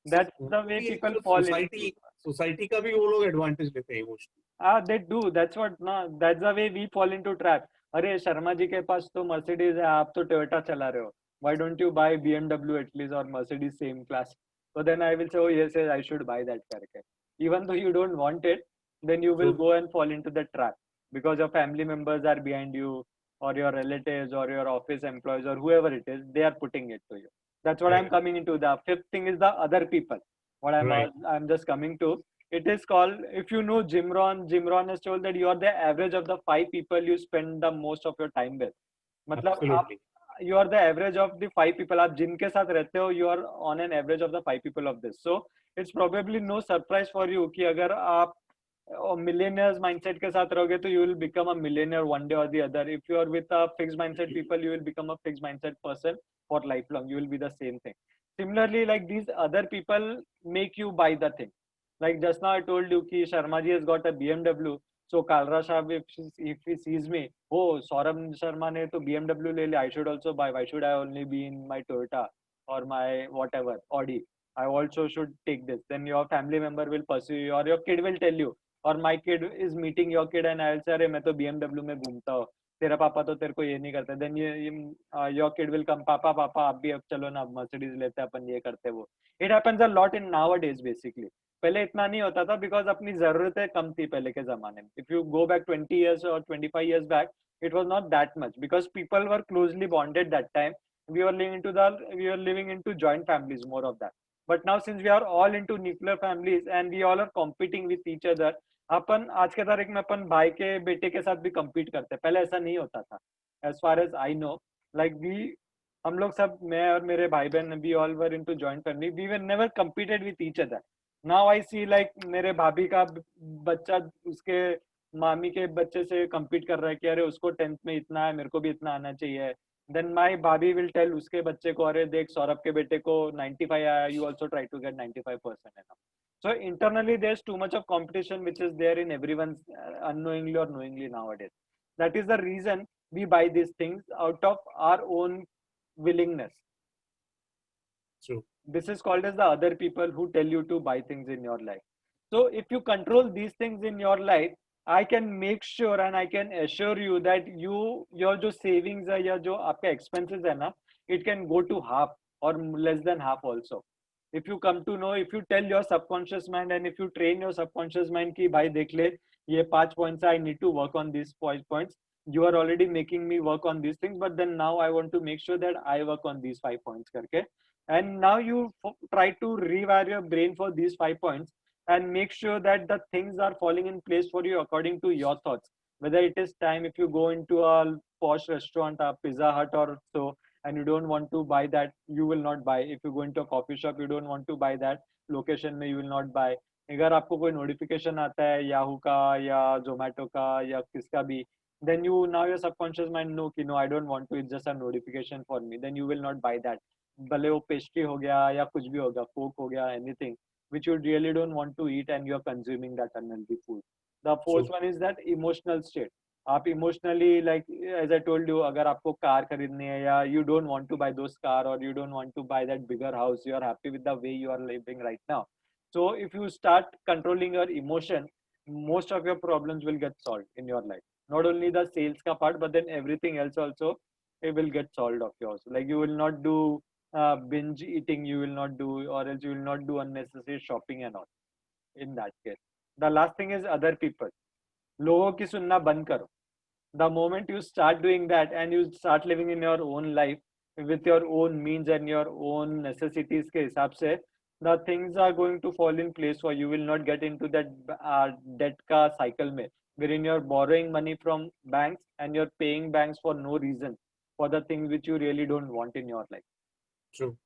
[SPEAKER 1] that's the way people fall into.
[SPEAKER 2] Society का भी वो लोग एडवांटेज लेते हैं emotionally.
[SPEAKER 1] They do. That's what, no, that's the way we fall into trap. अरे शर्मा जी के पास तो मर्सिडीज है, आप तो टोयोटा चला रहे हो, why don't you buy BMW at least or Mercedes same class? So then I will say, oh yes, I should buy that करके. Even though you don't want it, then you will go and fall into the trap because your family members are behind you, or your relatives or your office employees or whoever it is, they are putting it to you. That's what I'm coming into. The fifth thing is the other people. What I'm just coming to. It is called, if you know Jim Rohn has told that you are the average of the 5 people you spend the most of your time with. मतलब आप, you are the average of the 5 people आप जिनके साथ रहते हो, you are on an average of the 5 people of this. So it's probably no surprise for you कि अगर आप millionaires mindset के साथ रहोगे तो you will become a millionaire one day or the other. If you are with a fixed mindset people, you will become a fixed mindset person for lifelong. You will be the same thing. Similarly, like these other people make you buy the thing. Like just now I told you कि Sharma ji has got a BMW. So Kalra Shah, if he sees me, oh Saurabh Sharma ने तो BMW ले लिया, I should also buy. Why should I only be in my Toyota or my whatever Audi? I also should take this. Then your family member will pursue you, or your kid will tell you, or my kid is meeting your kid and I'll say, अरे मैं तो BMW में घूमता हूँ, तेरा पापा तो तेरे को ये नहीं करता. Then your kid will come, पापा आप भी अब चलो ना Mercedes लेते हैं अपन, ये करते वो. It happens a lot in nowadays basically. पहले इतना नहीं होता था बिकॉज अपनी जरूरतें कम थी पहले के जमाने में. If you go back 20 years or 25 years back, it was not that much because people were closely bonded that time. We were living into joint families, more of that. But now since we are all into nuclear families and we all are competing with each other, अपन आज के तारीख में अपन भाई के बेटे के साथ भी compete करते हैं. पहले ऐसा नहीं होता था. As far as I know, like हम लोग सब, मैं और मेरे भाई बहन, we all were into joint family. We were never competed with each other. Now I see like मेरे भाभी का बच्चा उसके मामी के बच्चे से compete कर रहा है कि अरे उसको 10th में इतना है, मेरे को भी इतना आना चाहिए. देन माई भाभी विल टेल उसके बच्चे को, अरे देख सौरभ के बेटे को 95 आया, you also try to get 95%. So internally there's too much of competition which is there in everyone's unknowingly or knowingly nowadays. That is the reason we buy these things out of our own willingness.
[SPEAKER 2] True.
[SPEAKER 1] This is called as the other people who tell you to buy things in your life. So if you control these things in your life, I can make sure and I can assure you that your जो savings है या जो आपका expenses है ना, it can go to half or less than half also. If you come to know, if you tell your subconscious mind and if you train your subconscious mind कि भाई देख ले ये 5 points I need to work on these 5 points. You are already making me work on these things, but then now I want to make sure that I work on these 5 points करके. And now you try to rewire your brain for these 5 points and make sure that the things are falling in place for you according to your thoughts. Whether it is time, if you go into a posh restaurant, a Pizza Hut or so, and you don't want to buy that, you will not buy. If you go into a coffee shop, you don't want to buy that location में, you will not buy. अगर आपको कोई notification आता है Yahoo का या जोमेटो का या किसका भी, then you, now your subconscious mind know कि no, I don't want to, it's just a notification for me, then you will not buy that. भले वो पेस्ट्री हो गया या कुछ भी हो गया, कोक हो गया, anything which you really don't want to eat and you're consuming that unhealthy food. The fourth one is that emotional state. आप emotionally like as I told you, अगर आपको कार खरीदनी है या you don't want to buy those car or you don't want to buy that bigger house, you are happy with the way you are living right now. So if you start controlling your emotion, most of your problems will get solved in your life. Not only the sales ka part, but then everything else also, it will get solved of yours. Like you will not do binge eating, you will not do, or else you will not do unnecessary shopping and all in that case. The last thing is other people. लोगों की सुनना बंद करो. The moment you start doing that and you start living in your own life with your own means and your own necessities के हिसाब से, the things are going to fall in place for you. Will not get into that debt का cycle में, wherein you're borrowing money from banks and you're paying banks for no reason for the things which you really don't want in your life.
[SPEAKER 2] True.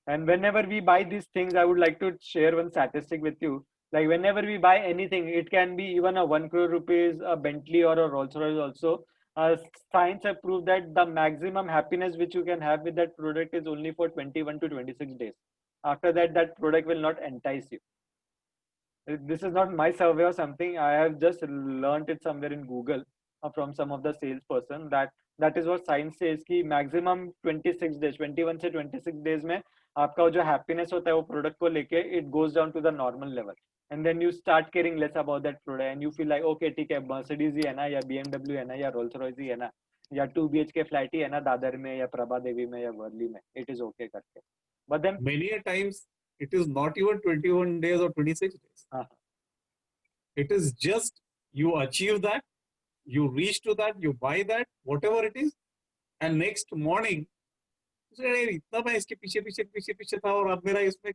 [SPEAKER 1] And whenever we buy these things, I would like to share one statistic with you. Like whenever we buy anything, it can be even a 1 crore rupees, a Bentley or a Rolls Royce also. Science have proved that the maximum happiness which you can have with that product is only for 21 to 26 days. After that, that product will not entice you. This is not my survey or something. I have just learned it somewhere in Google from some of the salesperson that is what science says कि maximum 26 days, 21 से 26 days में आपका जो happiness होता है वो product को लेके it goes down to the normal level. And then you start caring less about that product and you feel like okay ठीक है, Mercedes ही है ना या BMW है ना या Rolls Royce ही है ना या 2 BHK flat ही है ना दादर में या प्रभा देवी में या वर्ली में, it is okay करके. But then
[SPEAKER 2] many a times it is not even 21 days or 26 days. It is just you achieve that, you reach to that, you buy that, whatever it is, and next morning इतना मैं इसके पीछे पीछे पीछे पीछे था और अब मेरा इसमें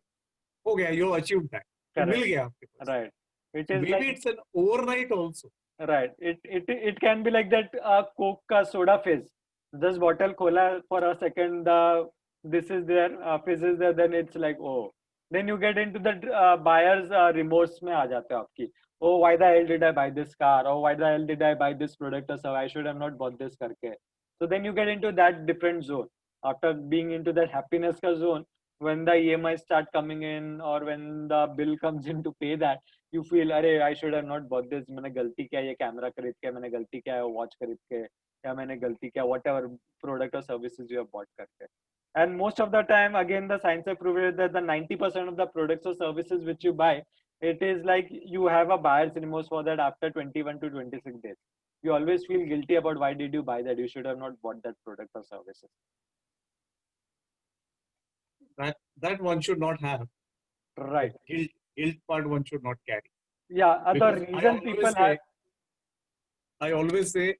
[SPEAKER 2] हो गया, you achieved that. मिल गया आपके पास.
[SPEAKER 1] Right. It is
[SPEAKER 2] maybe
[SPEAKER 1] like,
[SPEAKER 2] it's an overnight also.
[SPEAKER 1] Right. It can be like that Coke ka soda fizz. Just bottle खोला for a second, this is there, fizz is there, then it's like oh. Then you get into the buyer's remorse में आ जाते हो आपकी. Oh, why the hell did I buy this car? Oh, why the hell did I buy this product? Or so I should have not bought this करके. So then you get into that different zone. After being into that happiness ka zone, when the EMI start coming in or when the bill comes in to pay that, you feel अरे I should have not bought this, मैंने गलती किया ये camera खरीद के, मैंने गलती किया है वॉच खरीद के, या मैंने गलती किया whatever product or services you have bought करके. And most of the time, again, the science have proved that the 90% of the products or services which you buy, it is like you have a buyer's remorse for that after 21 to 26 days. You always feel guilty about why did you buy that? You should have not bought that product or services.
[SPEAKER 2] That one should not have.
[SPEAKER 1] Right.
[SPEAKER 2] Guilt. guilt part one should not carry.
[SPEAKER 1] Yeah, the
[SPEAKER 2] Because
[SPEAKER 1] reason people have,
[SPEAKER 2] I always say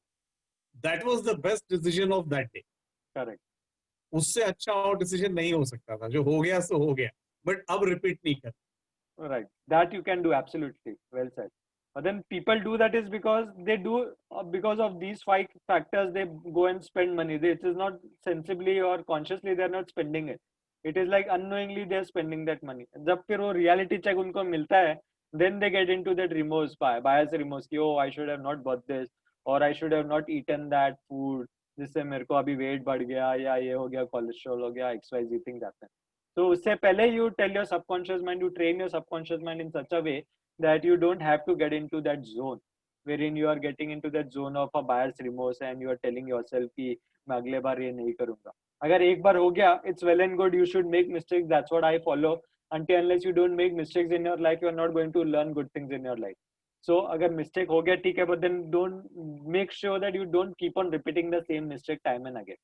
[SPEAKER 2] that was the best decision of that day.
[SPEAKER 1] correct.
[SPEAKER 2] उससे अच्छा और decision नहीं हो सकता था. जो हो गया सो हो गया, बट अब रिपीट नहीं कर.
[SPEAKER 1] Right, that you can do, absolutely well said. But then people do that is because they do because of these five factors they go and spend money. It is not sensibly or consciously they are not spending it. It is like unknowingly they are spending that money. जब फिर वो reality check उनको मिलता है, then they get into that remorse, bias remorse कि oh I should have not bought this or I should have not eaten that food जिससे मेरे को अभी weight बढ़ गया या ये हो गया cholesterol हो गया XYZ things happen. So उससे पहले you tell your subconscious mind, you train your subconscious mind in such a way that you don't have to get into that zone wherein you are getting into that zone of a buyer's remorse and you are telling yourself कि मैं अगले बार ये नहीं करूँगा. अगर एक बार हो गया, it's well and good. You should make mistakes. That's what I follow. Until unless you don't make mistakes in your life, you are not going to learn good things in your life. So अगर mistake हो गया ठीक है, but then don't make sure that you don't keep on repeating the same mistake time and again.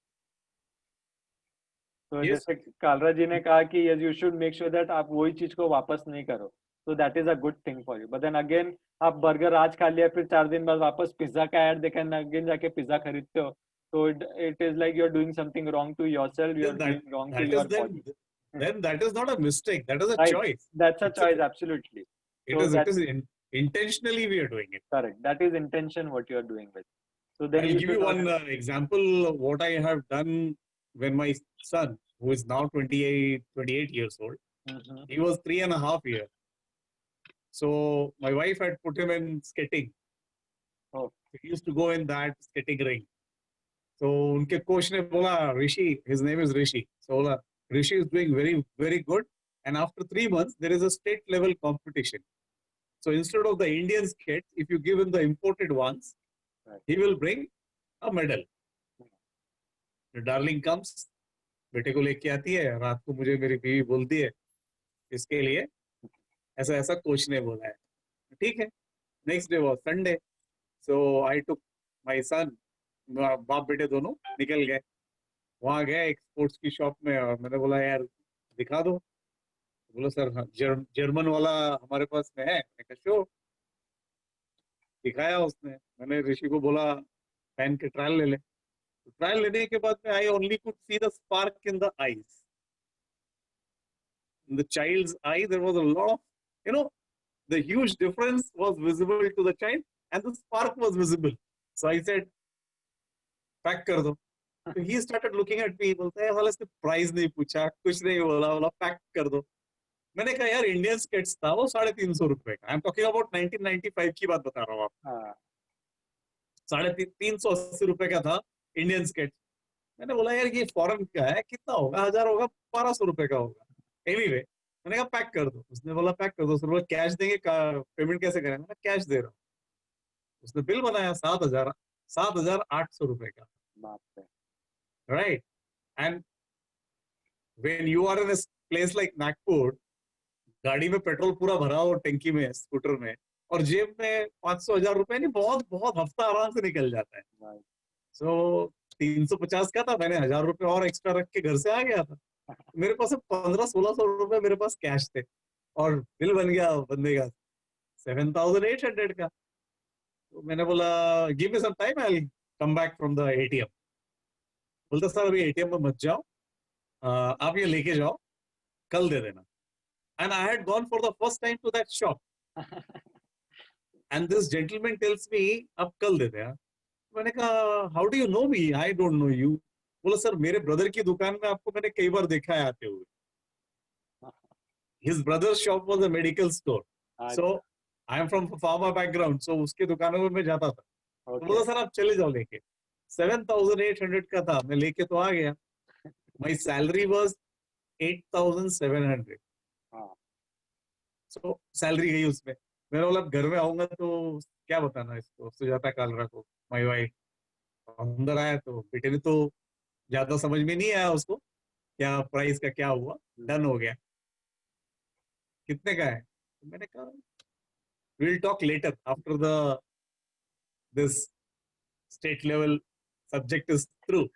[SPEAKER 1] तो
[SPEAKER 2] Yes.
[SPEAKER 1] जैसे कालरा जी ने कहा कि yes, you should make sure that आप वही चीज को वापस नहीं करो. So that is a good thing for you. But then again, आप बर्गर आज खा लिया, फिर 4 दिन बाद वापस पिज्जा का ऐड देखा, अगेन जाके पिज्जा खरीदते हो. So it is like you're doing something wrong to yourself. You're doing wrong to your body.
[SPEAKER 2] Then that is not a mistake. That is a
[SPEAKER 1] Right.
[SPEAKER 2] choice.
[SPEAKER 1] That's a
[SPEAKER 2] It's
[SPEAKER 1] choice, absolutely.
[SPEAKER 2] It
[SPEAKER 1] So
[SPEAKER 2] is.
[SPEAKER 1] that-
[SPEAKER 2] It is intentionally we are doing it.
[SPEAKER 1] Correct. That is intention what you are doing with. So then
[SPEAKER 2] I'll
[SPEAKER 1] you
[SPEAKER 2] give you
[SPEAKER 1] should not
[SPEAKER 2] one example of what I have done when my son, who is now 28 years old,
[SPEAKER 1] Mhm.
[SPEAKER 2] he was 3.5 years. So my wife had put him in skating.
[SPEAKER 1] Oh.
[SPEAKER 2] He used to go in that skating ring. So उनके coach ने बोला, Rishi, his name is Rishi. So बोला, Rishi is doing very, very good. And after 3 months, there is a state level competition. So instead of the Indian skates, if you give him the imported ones,
[SPEAKER 1] Right.
[SPEAKER 2] he will bring a medal. The darling comes, बेटे को लेके आती है, रात को मुझे मेरी बीवी बोलती है, इसके लिए ऐसा ऐसा कोच ने बोला है. ठीक है. Next day was Sunday. So I took my son, बाप बेटे दोनों निकल गए. वहां गए एक स्पोर्ट्स की शॉप में और मैंने बोला यार दिखा दो. बोला सर जर्मन वाला हमारे पास में है. मैंने कहा शो. दिखाया उसने. मैंने ऋषि को बोला पहन के ट्रायल ले ले. ट्रायल लेने के बाद में I only could see the spark in the eyes. In the child's eye there was a lot of, the huge difference was visible to the child and the spark was visible. So I said pack कर दो. So he started looking at me. बोलता है वाला इसने price नहीं पूछा, कुछ नहीं बोला पैक कर दो. मैंने कहा यार इंडियन स्केट्स था वो 350 रुपए का. आई एम टॉकिंग अबाउट 1995 की बात बता रहा हूँ आपको. 380 रुपए का था इंडियन स्केट. मैंने बोला यार ये फॉरेन का है, कितना होगा, 1000 होगा, 1200 रुपए का होगा. एनीवे मैंने कहा पैक कर दो. उसने बोला पैक कर दो. उसने बोला कैश देंगे, पेमेंट कैसे करें. मैंने कैश दे रहा हूँ. उसने बिल बनाया 7,800 रुपए का. Right. And when you are in a place like Nagpur, गाड़ी में पेट्रोल पूरा भरा हो टंकी में, स्कूटर में, और जेब में 500-1000 रुपए नहीं, बहुत बहुत हफ्ता आराम से निकल जाता है. सो 350 का था. मैंने 1000 रुपए और एक्स्ट्रा रख के घर से आ गया था. मेरे पास 1500-1600 रुपए मेरे पास कैश थे और बिल बन गया बंदे का 7800 का. तो मैंने बोला give me some time, I will come back from the ATM. बोलता सर अभी एटीएम में मत जाओ, आप ये लेके जाओ, कल दे देना. And I had gone for the first time to that shop and this gentleman tells me अब कल दे देना. मैंने कहा how do you know me, I don't know you. बोला सर मेरे ब्रदर की दुकान में आपको मैंने कई बार देखा है आते हुए. His brother's shop was a medical store. So I am from pharma background, so उसके दुकानों में मैं जाता था. तो बोला सर आप चले जाओ लेके. 7,800 का था. मैं लेके तो आ गया. My salary was 8,700. So salary गई उसमें. मैंने बोला घर में आऊंगा तो क्या बताना इसको, सुजाता कालरा को, my wife. अंदर आया तो बेटे ने तो ज्यादा समझ में नहीं आया उसको क्या प्राइस का क्या हुआ. डन हो गया. कितने का है. मैंने कहा we'll talk later after this state level subject is through.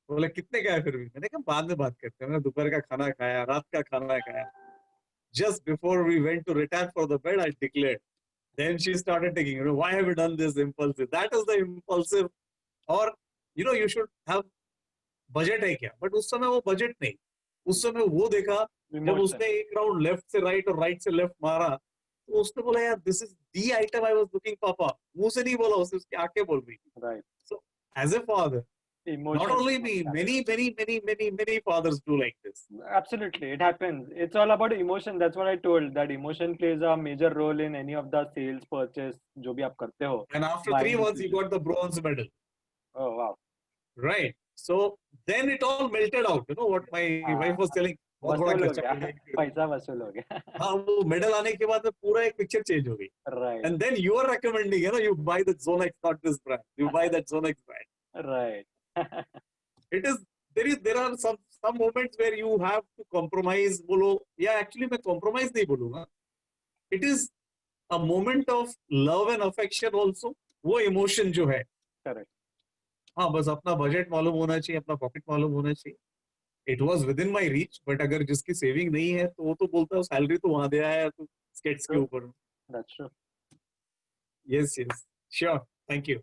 [SPEAKER 2] बोला कितने का है फिर भी. मैंने कहा बाद में बात करते हैं. मैंने दोपहर का खाना खाया, रात का खाना खाया. just before we went to retire for the bed, I declared. Then she started taking, why have you done this impulsive? That is the impulsive. Or, you should have budget है क्या? But उस समय वो budget नहीं. उस समय वो देखा, जब उसने एक राउंड लेफ्ट से राइट और राइट से लेफ्ट मारा, तो उसने बोला यार this is the item I was looking पापा. मुंह से नहीं बोला, उसने उसकी आंखें बोल रही.
[SPEAKER 1] Right.
[SPEAKER 2] So as a father,
[SPEAKER 1] Emotion.
[SPEAKER 2] not only me, many fathers do like this.
[SPEAKER 1] Absolutely, it happens. It's all about emotion. That's what I told. That emotion plays a major role in any of the sales, purchase, जो भी आप करते हो.
[SPEAKER 2] And after 3 months, you got the bronze medal.
[SPEAKER 1] Oh wow.
[SPEAKER 2] Right. So then it all melted out. You know what my wife was telling.
[SPEAKER 1] पैसा वसूल हो गया.
[SPEAKER 2] हाँ, वो मेडल आने के बाद में पूरा एक पिक्चर चेंज हो गई.
[SPEAKER 1] Right.
[SPEAKER 2] And then you are recommending, you buy the Zonex, not this brand. You buy that Zonex brand.
[SPEAKER 1] Right.
[SPEAKER 2] There are some moments where you have to compromise. बोलो, yeah, actually मैं compromise नहीं बोलूँगा. It is a moment of love and affection also. वो emotion जो है.
[SPEAKER 1] Correct.
[SPEAKER 2] हाँ, बस अपना बजट मालूम होना चाहिए, अपना पॉकेट मालूम होना चाहिए. It was within my reach, but अगर जिसकी सेविंग नहीं है तो वो तो बोलता है सैलरी तो वहां दे आया तो स्केट्स के ऊपर.
[SPEAKER 1] That's true.
[SPEAKER 2] Yes, sure. Thank you.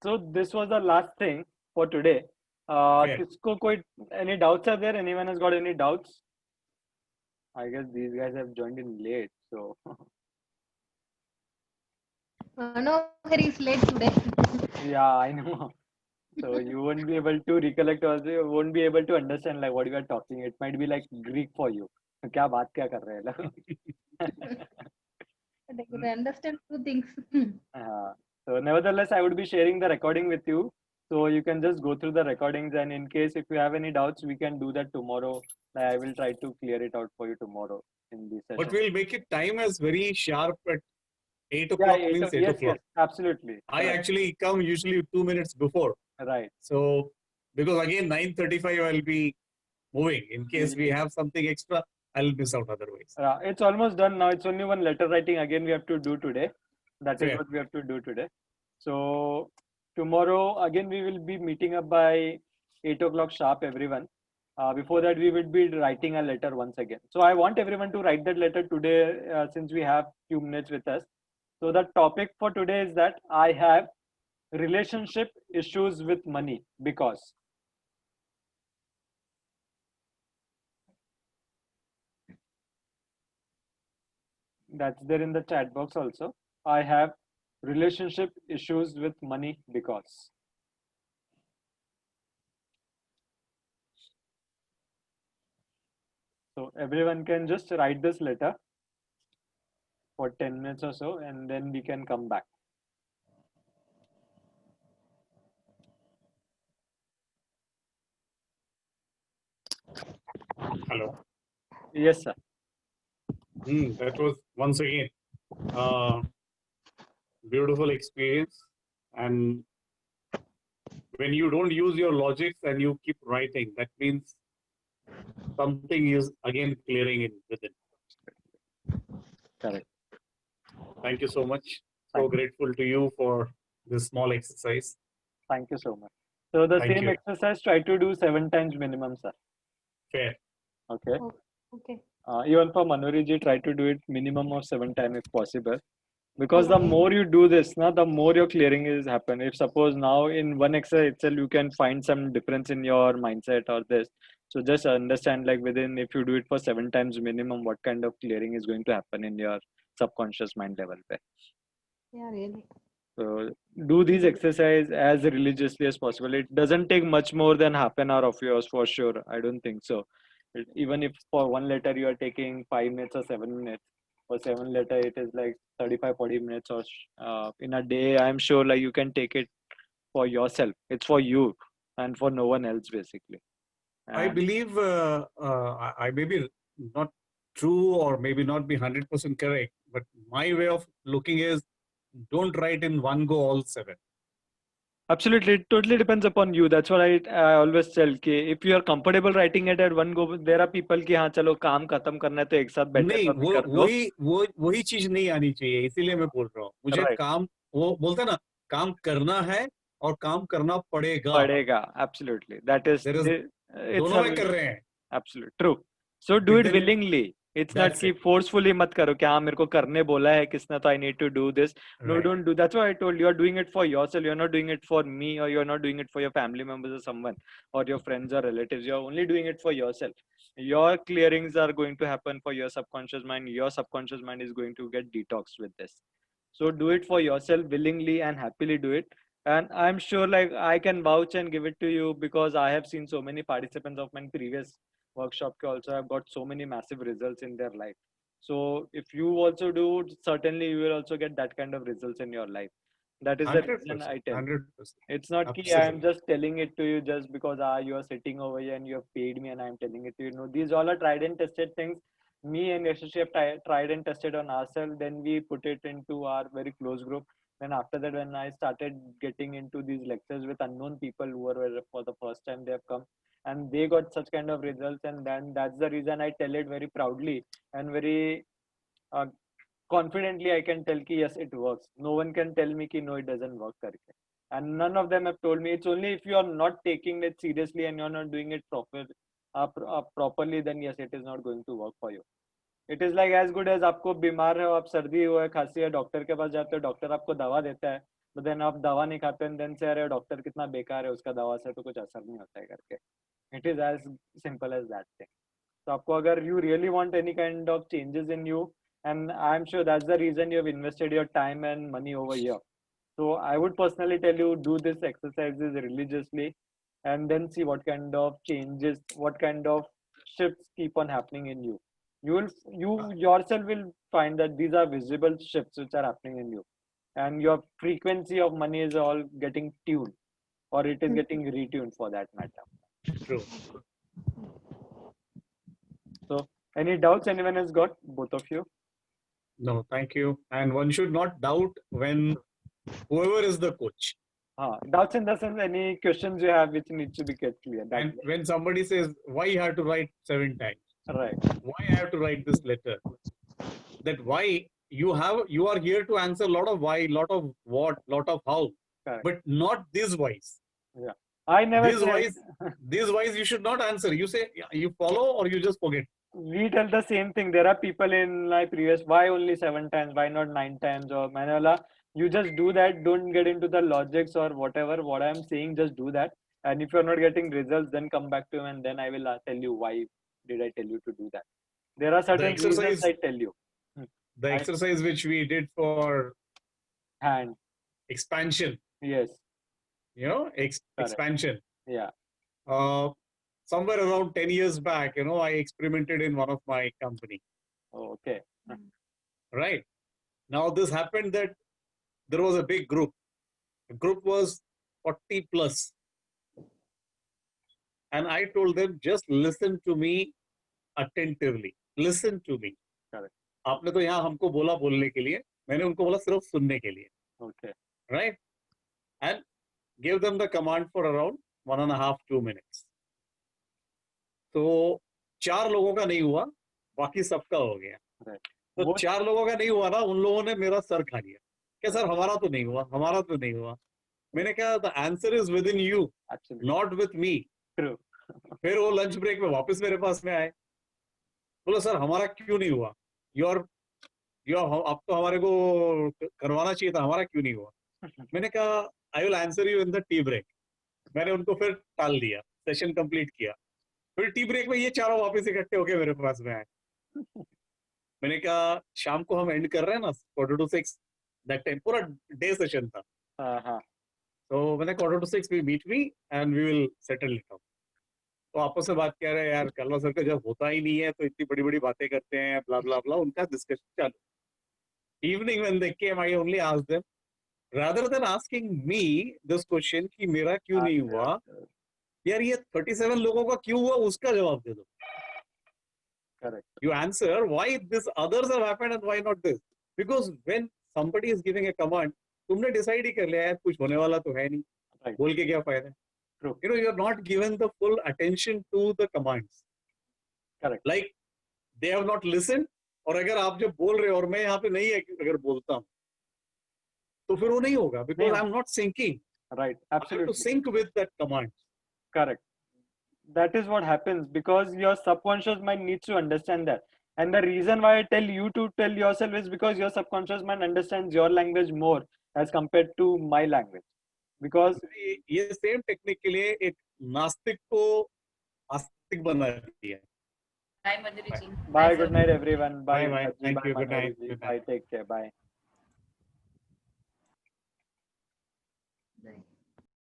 [SPEAKER 1] So this was the last thing for today. किसको कोई any doubts are there? Anyone has got any doubts? I guess these guys have joined in late, so.
[SPEAKER 4] No, he's late today.
[SPEAKER 1] Yeah, I know. So you won't be able to recollect also. You won't be able to understand like what you are talking. It might be like Greek for you. क्या बात क्या कर रहे हैं लोग?
[SPEAKER 4] They could understand two things.
[SPEAKER 1] So nevertheless, I would be sharing the recording with you. So you can just go through the recordings, and in case if you have any doubts, we can do that tomorrow. I will try to clear it out for you tomorrow in this session.
[SPEAKER 2] But we'll make it time as very sharp at 8 o'clock.
[SPEAKER 1] Yeah,
[SPEAKER 2] means 8 o'clock.
[SPEAKER 1] Yes, absolutely.
[SPEAKER 2] I actually come usually 2 minutes before.
[SPEAKER 1] Right.
[SPEAKER 2] So because again 9:35 I'll be moving. In case we have something extra, I'll miss out otherwise.
[SPEAKER 1] It's almost done now. It's only one letter writing again we have to do today. That is what we have to do today. So tomorrow again we will be meeting up by 8 o'clock sharp, everyone. Before that we will be writing a letter once again. So I want everyone to write that letter today since we have few minutes with us. So the topic for today is that I have relationship issues with money because. That's there in the chat box also. I have relationship issues with money because. So everyone can just write this letter for 10 minutes or so, and then we can come back.
[SPEAKER 2] Hello.
[SPEAKER 1] Yes, sir.
[SPEAKER 2] That was once again beautiful experience. And when you don't use your logics and you keep writing, that means something is again clearing in within.
[SPEAKER 1] Correct.
[SPEAKER 2] Thank you so much. So grateful to you for this small exercise.
[SPEAKER 1] Thank you so much. So the same exercise, try to do 7 times minimum, sir.
[SPEAKER 2] Fair.
[SPEAKER 1] Okay.
[SPEAKER 4] Okay.
[SPEAKER 1] Even for Manori ji, try to do it minimum of 7 times if possible. Because the more you do this, the more your clearing is happen. If suppose now in one exercise itself, you can find some difference in your mindset or this. So just understand like within, if you do it for 7 times minimum, what kind of clearing is going to happen in your subconscious mind level.
[SPEAKER 4] Yeah, really.
[SPEAKER 1] So do these exercise as religiously as possible. It doesn't take much more than half an hour of yours for sure. I don't think so. Even if for one letter you are taking 5 minutes or 7 minutes, for 7 letter it is like 35-40 minutes or in a day. I'm sure like you can take it for yourself. It's for you and for no one else basically. And
[SPEAKER 2] I believe I may be not true or maybe not be 100% correct, but my way of looking is don't write in one go all 7.
[SPEAKER 1] Absolutely, it totally depends upon you. That's what I always tell कि if you are comfortable writing it at one go, there are people कि हाँ चलो काम खत्म करना है तो एक साथ बैठ
[SPEAKER 2] नहीं, वही चीज नहीं आनी चाहिए, इसीलिए मैं बोल रहा हूँ. मुझे काम, वो बोलता ना, काम करना है और काम करना पड़ेगा.
[SPEAKER 1] Absolutely, that is
[SPEAKER 2] दोनों में कर रहे हैं.
[SPEAKER 1] Absolutely true. So do
[SPEAKER 2] But
[SPEAKER 1] it
[SPEAKER 2] then-
[SPEAKER 1] willingly. It's not
[SPEAKER 2] That's
[SPEAKER 1] कि
[SPEAKER 2] it.
[SPEAKER 1] forcefully मत करो कि हाँ मेरे को करने बोला है किसने तो I need to do this. No,
[SPEAKER 2] Right.
[SPEAKER 1] don't do. That's why I told you are doing it for yourself. You're not doing it for me, or you're not doing it for your family members or someone, or your friends or relatives. You're only doing it for yourself. Your clearings are going to happen for your subconscious mind. Your subconscious mind is going to get detoxed with this. So do it for yourself willingly and happily do it. And I'm sure like I can vouch and give it to you because I have seen so many participants of my previous workshop also have got so many massive results in their life. So if you also do, certainly you will also get that kind of results in your life. That is the reason
[SPEAKER 2] 100%.
[SPEAKER 1] I tell.
[SPEAKER 2] 100%.
[SPEAKER 1] It's not key. I am just telling it to you just because you are sitting over here and you have paid me and I am telling it to you. No, these all are tried and tested things. Me and Yashashi have tried and tested on ourselves. Then we put it into our very close group. Then after that, when I started getting into these lectures with unknown people who were for the first time they have come, and they got such kind of results, and then that's the reason I tell it very proudly and very uh, confidently. I can tell ki yes, it works. No one can tell me ki no, it doesn't work karke. And none of them have told me. It's only if you are not taking it seriously and you're not doing it properly, then yes, it is not going to work for you. It is like as good as आपको बीमार है, आप सर्दी हुआ है, खांसी है, doctor के पास जाते हो, डॉक्टर आपको दवा देता है, but then आप दवा नहीं खाते हैं, then से अरे डॉक्टर कितना बेकार है, उसका दवा से तो कुछ असर नहीं होता है करके. It is as simple as that thing. So आपको अगर you really want any kind of changes in you, and I'm sure that's the reason you have invested your time and money over here. So I would personally tell you do this exercises religiously, and then see what kind of changes, what kind of shifts keep on happening in you. You yourself will find that these are visible shifts which are happening in you, and your frequency of money is all getting tuned, or it is getting retuned for that matter.
[SPEAKER 2] True.
[SPEAKER 1] So any doubts anyone has got, both of you?
[SPEAKER 2] No, thank you. And one should not doubt when whoever is the coach.
[SPEAKER 1] Doubts in the sense any questions you have which need to be kept clear. That's
[SPEAKER 2] And when somebody says, why you have to write 7 times?
[SPEAKER 1] right.
[SPEAKER 2] Why I have to write this letter? That why you are here to answer a lot of why, lot of what, lot of how,
[SPEAKER 1] Correct.
[SPEAKER 2] but not this whys.
[SPEAKER 1] I never
[SPEAKER 2] This whys, this whys you should not answer. You say you follow or you just forget.
[SPEAKER 1] we tell the same thing. There are people in my previous, why only 7 times, why not 9 times, or Manala, you just do that. Don't get into the logics or whatever. What I'm saying, just do that. And if you're not getting results, then come back to him and then I will tell you why did I tell you to do that. There are certain reasons
[SPEAKER 2] exercise-
[SPEAKER 1] I tell you.
[SPEAKER 2] The exercise which we did for
[SPEAKER 1] And
[SPEAKER 2] expansion,
[SPEAKER 1] yes,
[SPEAKER 2] expansion.
[SPEAKER 1] yeah,
[SPEAKER 2] Somewhere around 10 years back, I experimented in one of my company.
[SPEAKER 1] okay.
[SPEAKER 2] Right. Now this happened that there was a big group. The group was 40 plus. And I told them, just listen to me attentively. Listen to me.
[SPEAKER 1] Correct.
[SPEAKER 2] आपने तो यहाँ हमको बोला बोलने के लिए, मैंने उनको बोला सिर्फ सुनने के लिए.
[SPEAKER 1] Okay.
[SPEAKER 2] Right? And gave them the command for around 1.5-2 minutes. तो 4 लोगों का नहीं हुआ, बाकी सबका हो गया.
[SPEAKER 1] Right.
[SPEAKER 2] तो 4 लोगों का नहीं हुआ ना, उन लोगों ने मेरा सर खा लिया. क्या सर हमारा तो नहीं हुआ, हमारा तो नहीं हुआ. मैंने कहा the answer is within you,
[SPEAKER 1] Absolutely.
[SPEAKER 2] not with me.
[SPEAKER 1] True.
[SPEAKER 2] फिर वो लंच ब्रेक में वापस मेरे पास में आए, बोलो सर हमारा क्यों नहीं हुआ, अब तो हमारे को करवाना चाहिए था, हमारा क्यों नहीं हुआ. मैंने कहा I will answer you in the tea break. मैंने उनको फिर टाल दिया, सेशन कंप्लीट किया. फिर टी ब्रेक में ये चारों वापस इकट्ठे होके मेरे पास में आए. मैंने कहा शाम को हम एंड कर रहे हैं ना 4:45, दैट टाइम पूरा डे सेशन था. तो मैंने 4:45 we meet me and we will settle it out. तो आपस में बात कर रहे हैं, यार कल्ला सर का जब होता ही नहीं है तो इतनी बड़ी बड़ी बातें करते हैं, ब्ला ब्ला ब्ला. उनका डिस्कशन चालू. Evening when they came I only asked them, rather than asking me this question कि मेरा क्यों नहीं हुआ, यार ये 37 लोगों का क्यों हुआ उसका जवाब दे दो.
[SPEAKER 1] Correct.
[SPEAKER 2] You answer why this others have happened and why not this. Because when somebody is giving a command, तुमने डिसाइड ही कर लिया यार कुछ होने वाला तो है नहीं,
[SPEAKER 1] Right.
[SPEAKER 2] बोल के क्या फायदा.
[SPEAKER 1] True.
[SPEAKER 2] You are not given the full attention to the commands.
[SPEAKER 1] Correct.
[SPEAKER 2] Like they have not listened. और अगर आप जब बोल रहे हो और मैं यहाँ पे नहीं है, अगर बोलता हूँ तो फिर वो नहीं होगा, because I am not syncing.
[SPEAKER 1] Right.
[SPEAKER 2] I have to
[SPEAKER 1] Absolutely.
[SPEAKER 2] sync with that command.
[SPEAKER 1] Correct. that is what happens, because your subconscious mind needs to understand that. And the reason why I tell you to tell yourself is because your subconscious mind understands your language more as compared to my language. Because
[SPEAKER 2] ये same technique के लिए एक नास्तिक को आस्तिक बना दिया.
[SPEAKER 3] Bye, Madhuri ji.
[SPEAKER 1] bye,
[SPEAKER 3] sir.
[SPEAKER 1] good night everyone. Bye,
[SPEAKER 2] Bye, bye.
[SPEAKER 1] Vinod ji.
[SPEAKER 2] Thank
[SPEAKER 1] Bye,
[SPEAKER 2] you. Good
[SPEAKER 1] Manori
[SPEAKER 2] night.
[SPEAKER 1] ji.
[SPEAKER 2] Good
[SPEAKER 1] Bye,
[SPEAKER 2] night.
[SPEAKER 1] take care. Bye.
[SPEAKER 3] Bye.